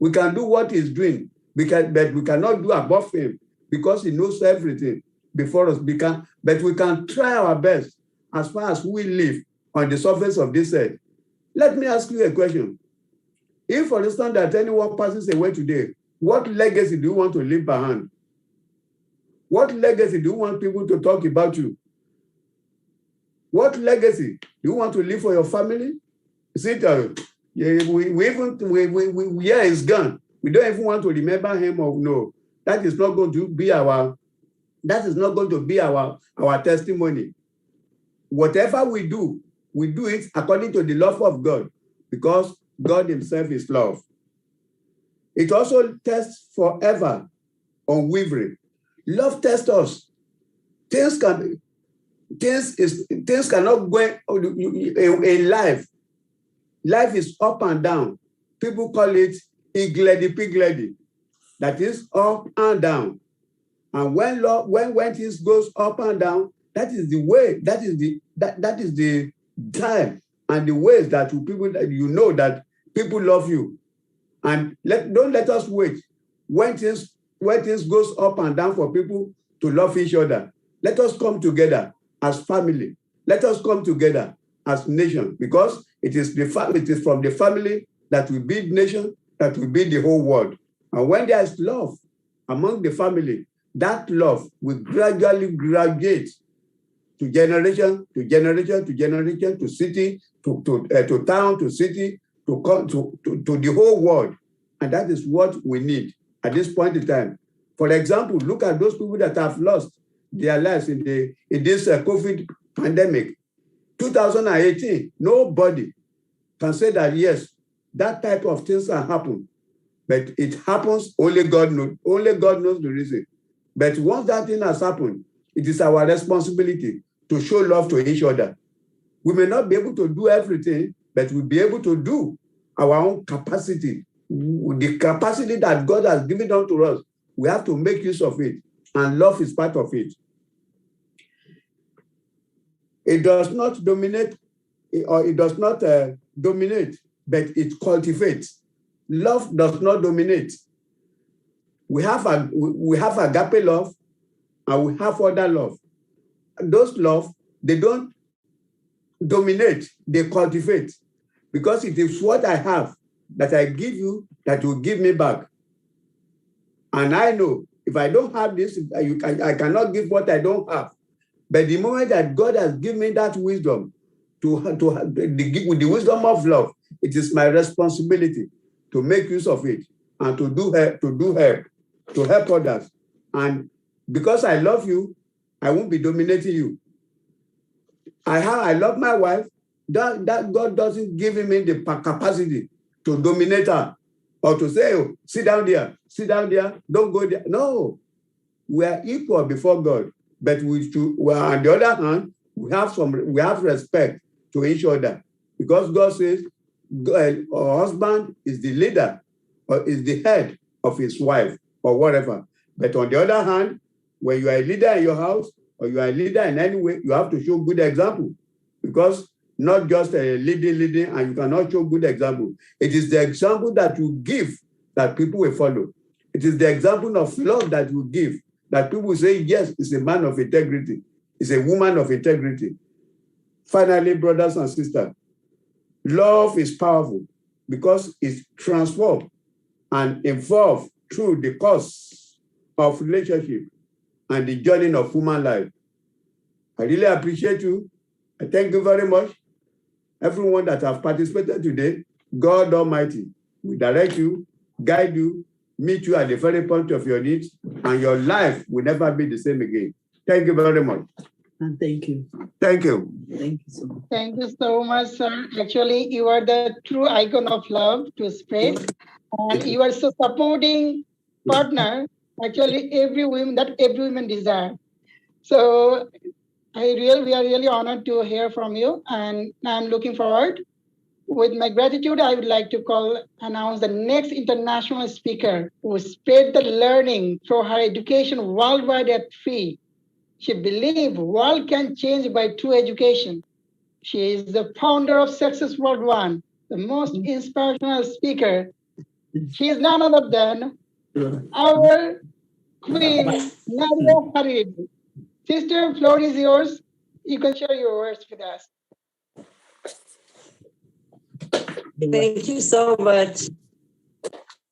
what he's doing, but we cannot do above him because he knows everything before us. But we can try our best as far as we live on the surface of this earth. Let me ask you a question. If, for instance, that anyone passes away today, what legacy do you want to leave behind? What legacy do you want people to talk about you? What legacy do you want to leave for your family? Is it he's gone. We don't even want to remember him or no. That is not going to be our testimony. Whatever we do it according to the love of God, because God himself is love. It also tests forever, unwavering. Love tests us. Things cannot go in life. Life is up and down. People call it higgledy-piggledy. That is up and down. And when things goes up and down, that is the way, that is the time and the ways that people that you know that people love you. And don't let us wait when things goes up and down for people to love each other. Let us come together as family. Let us come together as nation, because it is from the family that we build nation, that we build the whole world. And when there is love among the family, that love will gradually graduate to generation, to generation, to generation, to city, to town, to city, to the whole world. And that is what we need at this point in time. For example, look at those people that have lost their lives in this COVID pandemic. 2018, nobody can say that, yes, that type of things can happen. But it happens, only God knows the reason. But once that thing has happened, it is our responsibility to show love to each other. We may not be able to do everything, but we'll be able to do our own capacity. The capacity that God has given unto us, we have to make use of it. And love is part of it. It does not dominate, or it does not dominate, but it cultivates. Love does not dominate. We have agape love, and we have other love. Those love, they don't dominate, they cultivate. Because it is what I have that I give you that will give me back. And I know if I don't have this, I cannot give what I don't have. But the moment that God has given me that wisdom, with the wisdom of love, it is my responsibility to make use of it and to help others. And because I love you, I won't be dominating you. I love my wife. That God doesn't give me the capacity to dominate her or to say, oh, sit down there, don't go there. No, we are equal before God. But on the other hand, we have respect to each other, because God says our husband is the leader or is the head of his wife or whatever. But on the other hand, when you are a leader in your house or you are a leader in any way, you have to show good example, because not just a leading and you cannot show good example. It is the example that you give that people will follow. It is the example of love that you give that people will say, yes, it's a man of integrity. It's a woman of integrity. Finally, brothers and sisters, love is powerful because it transforms and evolves through the course of relationship and the journey of human life. I really appreciate you. I thank you very much. everyone that have participated today, God Almighty will direct you, guide you, meet you at the very point of your needs, and your life will never be the same again. Thank you very much. And thank you. Thank you. Thank you so much. Thank you so much, sir. Actually, you are the true icon of love to spread, and you are so supporting partner. Actually, every woman desire. So we are really honored to hear from you, and I'm looking forward. With my gratitude, I would like to announce the next international speaker who spread the learning through her education worldwide at free. She believes world can change by true education. She is the founder of Success World One, the most inspirational speaker. She is none other than our Queen Nadia Farid. Sister, floor is yours. You can share your words with us. Thank you so much.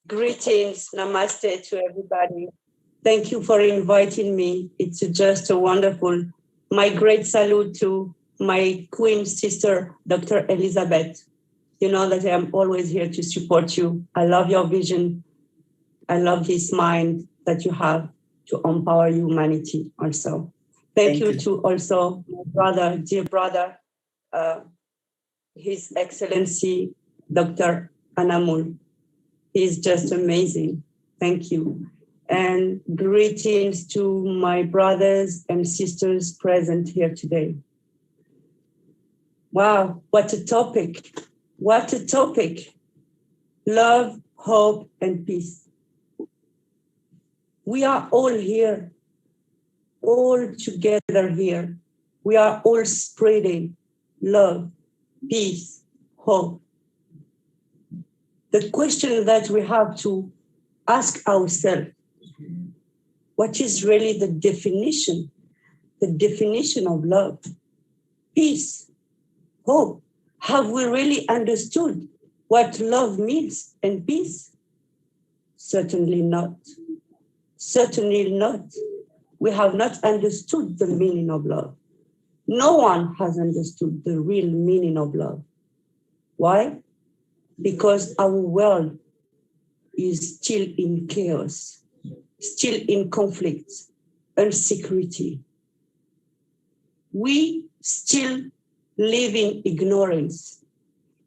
Greetings, namaste to everybody. Thank you for inviting me. It's just a wonderful. My great salute to my queen sister, Dr. Elizabeth. You know that I am always here to support you. I love your vision. I love this mind that you have to empower humanity also. Thank you to also my brother, dear brother, His Excellency, Dr. Anamul. He's just amazing. Thank you. And greetings to my brothers and sisters present here today. Wow, what a topic. What a topic. Love, hope, and peace. We are all here, all together here. We are all spreading love, peace, hope. The question that we have to ask ourselves, what is really the definition of love, peace, hope? Have we really understood what love means and peace? Certainly not. Certainly not. We have not understood the meaning of love. No one has understood the real meaning of love. Why? Because our world is still in chaos, still in conflict, insecurity. We still live in ignorance,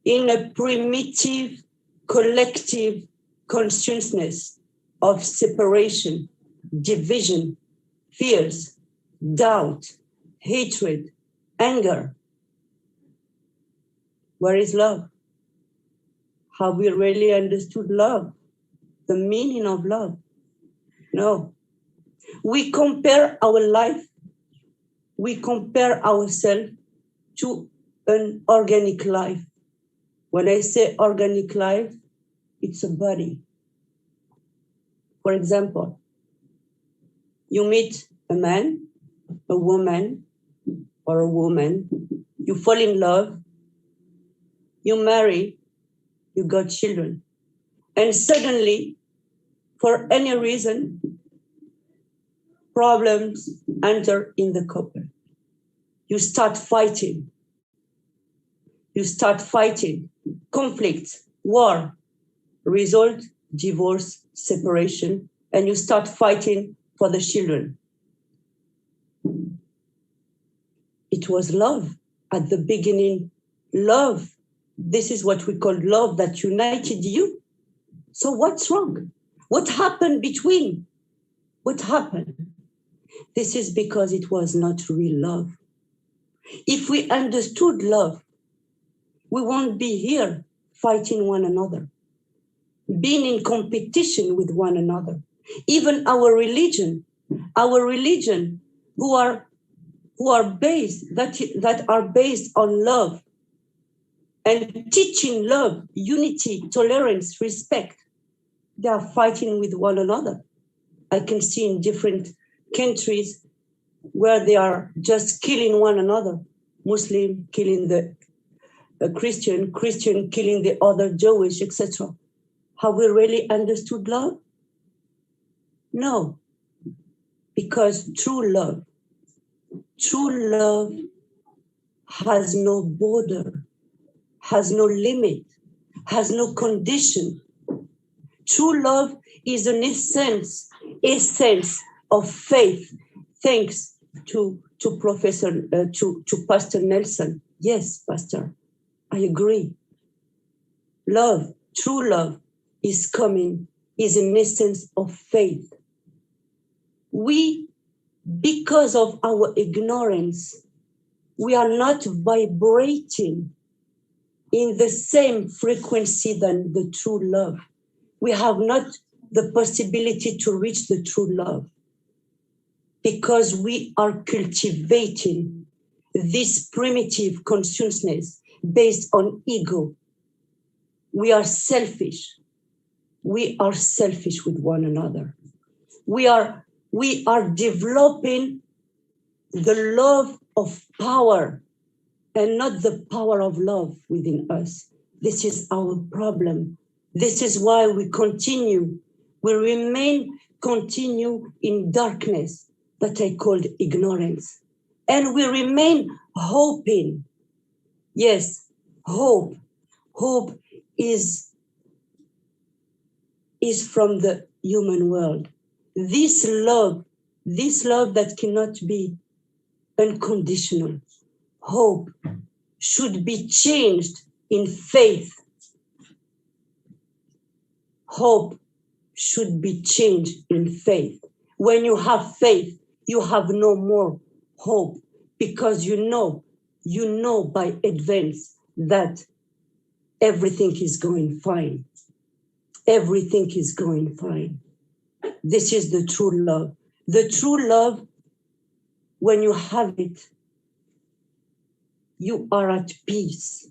in a primitive, collective consciousness of separation, division, fears, doubt, hatred, anger. Where is love? Have we really understood love? The meaning of love? No. We compare our life, we compare ourselves to an organic life. When I say organic life, it's a body. For example, you meet a man, a woman, or a woman, you fall in love, you marry, you got children. And suddenly, for any reason, problems enter in the couple. You start fighting. Conflict, war, result, divorce, separation, and you start fighting for the children. It was love at the beginning. Love. This is what we call love that united you. So what's wrong? What happened between? What happened? This is because it was not real love. If we understood love, we won't be here fighting one another, being in competition with one another. Even our religion who are based that are based on love and teaching love, unity, tolerance, respect, they are fighting with one another. I can see in different countries where they are just killing one another. Muslim killing the Christian killing the other, Jewish, etc. Have we really understood love? No, because true love has no border. has no limit, has no condition. True love is an essence of faith. Thanks to Pastor Nelson. Yes, Pastor, I agree. Love, true love, is an essence of faith. We, because of our ignorance, we are not vibrating in the same frequency than the true love. We have not the possibility to reach the true love because we are cultivating this primitive consciousness based on ego. We are selfish. We are selfish with one another. We are developing the love of power and not the power of love within us. This is our problem. This is why we continue in darkness that I called ignorance. And we remain hoping. Yes, hope. Hope is from the human world. This love that cannot be unconditional. Hope should be changed in faith. Hope should be changed in faith. When you have faith, you have no more hope because you know by advance that everything is going fine. Everything is going fine. This is the true love. The true love, when you have it, you are at peace.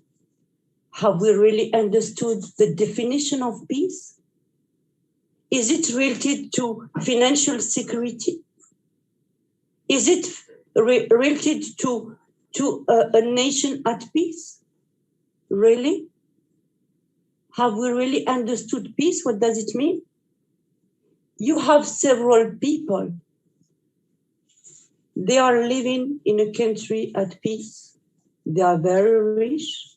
Have we really understood the definition of peace? Is it related to financial security? Is it related to a nation at peace? Really? Have we really understood peace? What does it mean? You have several people. They are living in a country at peace. They are very rich.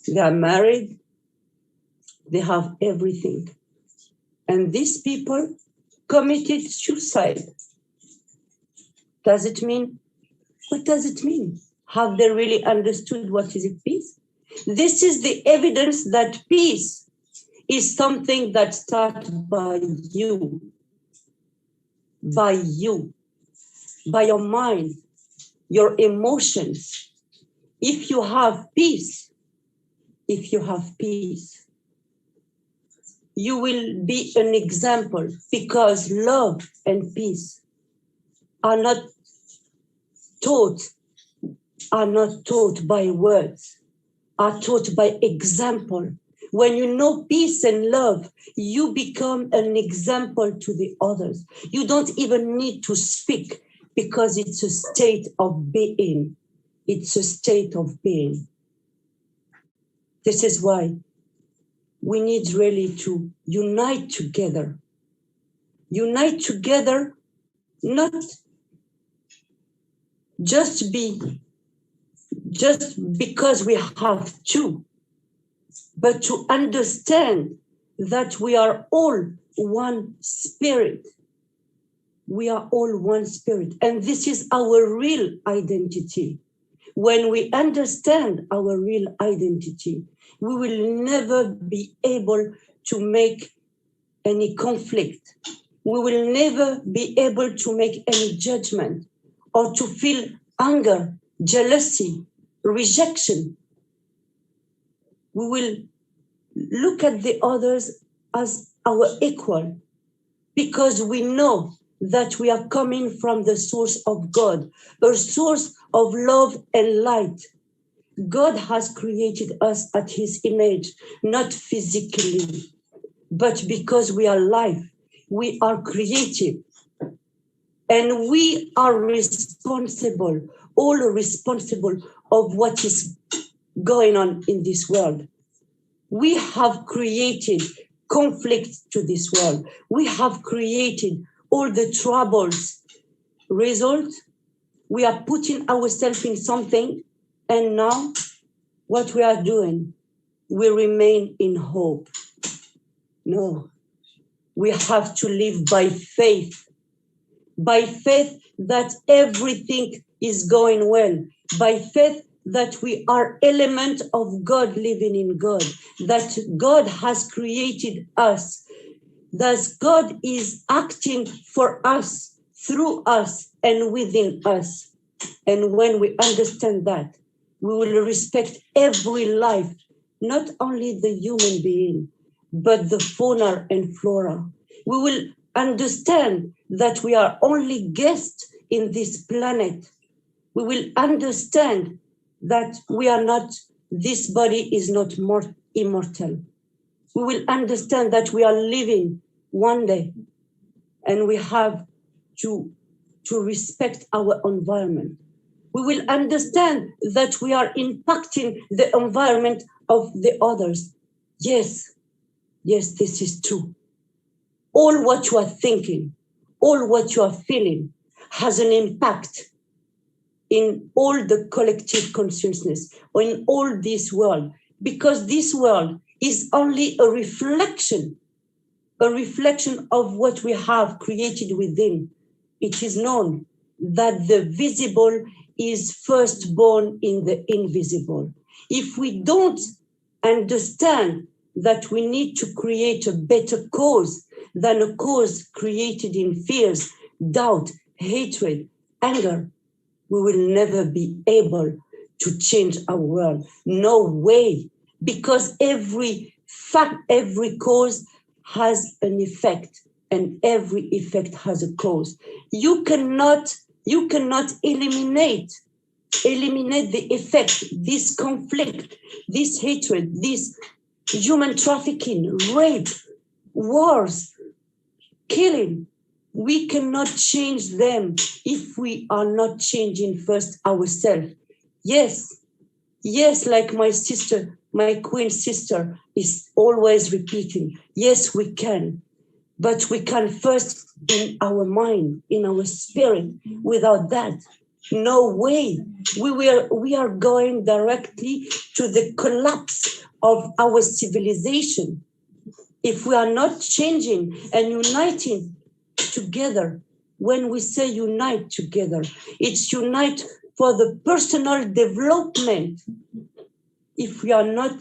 They are married. They have everything. And these people committed suicide. Does it mean? What does it mean? Have they really understood what is peace? This is the evidence that peace is something that starts by you, by your mind, your emotions. If you have peace, you will be an example because love and peace are not taught by words, are taught by example. When you know peace and love, you become an example to the others. You don't even need to speak because it's a state of being. It's a state of being. This is why we need really to unite together. Unite together, not just because we have to, but to understand that we are all one spirit. We are all one spirit. And this is our real identity. When we understand our real identity, we will never be able to make any conflict. We will never be able to make any judgment or to feel anger, jealousy, rejection. We will look at the others as our equal because we know that we are coming from the source of God, a source of love and light. God has created us at his image, not physically, but because we are life, we are creative. And we are responsible, all responsible of what is going on in this world. We have created conflict to this world. We have created all the troubles. Result, we are putting ourselves in something, and now what we are doing, we remain in hope. No, we have to live by faith that everything is going well, by faith that we are element of God living in God, that God has created us, that God is acting for us, through us, and within us. And when we understand that, we will respect every life, not only the human being, but the fauna and flora. We will understand that we are only guests in this planet. We will understand that we are not, this body is not more immortal. We will understand that we are living one day, and we have to respect our environment. We will understand that we are impacting the environment of the others. Yes, this is true. All what you are thinking, all what you are feeling has an impact in all the collective consciousness, or in all this world, because this world is only a reflection of what we have created within. It is known that the visible is first born in the invisible. If we don't understand that we need to create a better cause than a cause created in fears, doubt, hatred, anger, we will never be able to change our world. No way, because every fact, every cause has an effect, and every effect has a cause. You cannot eliminate the effect, this conflict, this hatred, this human trafficking, rape, wars, killing. We cannot change them if we are not changing first ourselves. Yes, like my sister, my queen sister is always repeating, yes, we can. But we can first in our mind, in our spirit. Without that, no way. We are going directly to the collapse of our civilization. If we are not changing and uniting together, when we say unite together, it's unite for the personal development. If we are not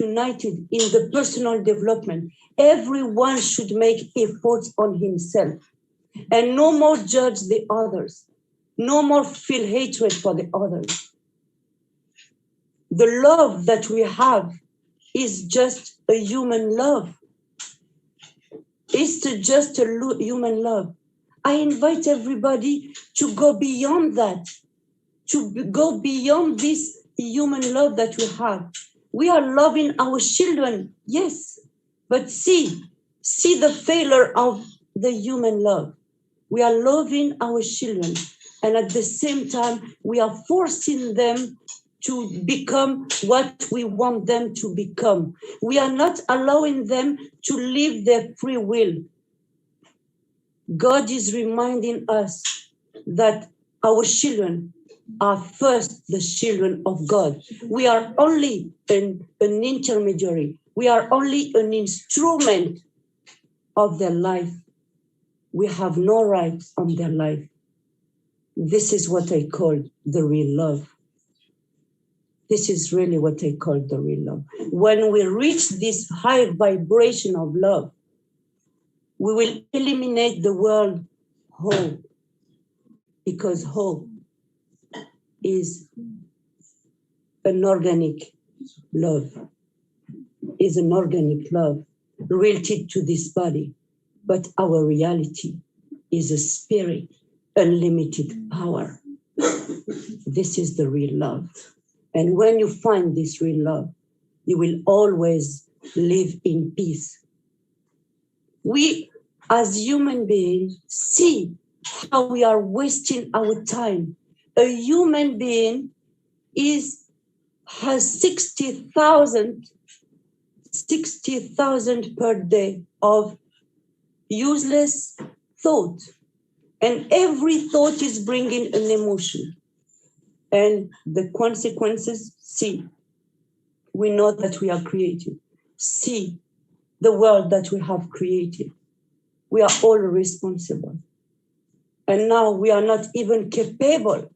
united in the personal development, everyone should make efforts on himself, and no more judge the others, no more feel hatred for the others. The love that we have is just a human love. It's just a human love. I invite everybody to go beyond that, to go beyond this human love that we have. We are loving our children, yes, but see the failure of the human love. We are loving our children, and at the same time, we are forcing them to become what we want them to become. We are not allowing them to live their free will. God is reminding us that our children are first the children of God. We are only an intermediary. We are only an instrument of their life. We have no rights on their life. This is what I call the real love. This is really what I call the real love. When we reach this high vibration of love, we will eliminate the word hope, because hope is an organic love, related to this body. But our reality is a spirit, unlimited power. This is the real love. And when you find this real love, you will always live in peace. We, as human beings, see how we are wasting our time. A human being has 60,000 per day of useless thought. And every thought is bringing an emotion. And the consequences, see, we know that we are creative. See the world that we have created. We are all responsible. And now we are not even capable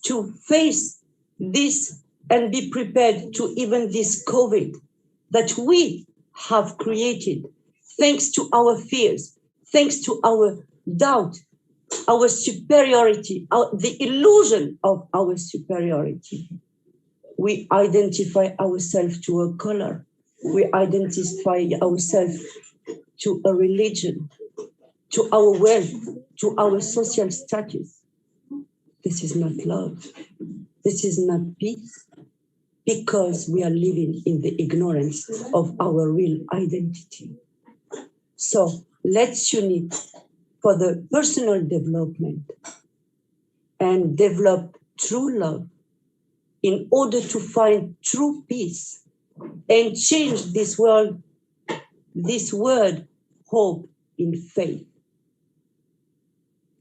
to face this and be prepared to even this COVID that we have created, thanks to our fears, thanks to our doubt, our superiority, the illusion of our superiority. We identify ourselves to a color. We identify ourselves to a religion, to our wealth, to our social status. This is not love. This is not peace, because we are living in the ignorance of our real identity. So let's unite for the personal development and develop true love in order to find true peace and change this world, this word, hope, in faith.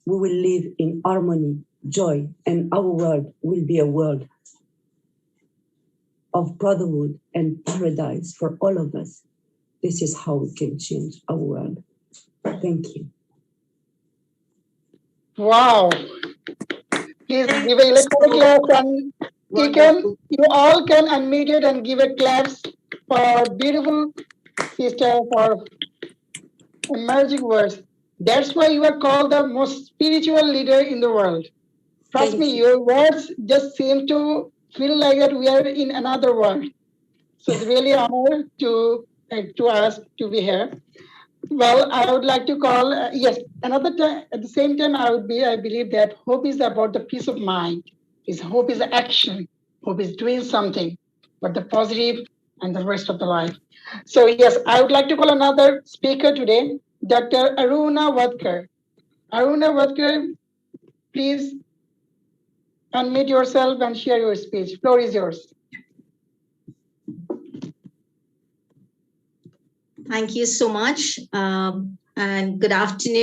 We will live in harmony, joy, and our world will be a world of brotherhood and paradise for all of us. This is how we can change our world. Thank you. Wow. Please give a electronic clap, and you all can unmute it and give a claps for beautiful sister for emerging words. That's why you are called the most spiritual leader in the world. Trust me, your words just seem to feel like that we are in another world. So it's really an honor to us to be here. Well, I would like to call, yes, another time, at the same time, I believe that hope is about the peace of mind. Hope is action. Hope is doing something, but the positive and the rest of the life. So yes, I would like to call another speaker today, Dr. Aruna Wadkar. Aruna Wadkar, please unmute yourself and share your speech. Floor is yours. Thank you so much, and good afternoon.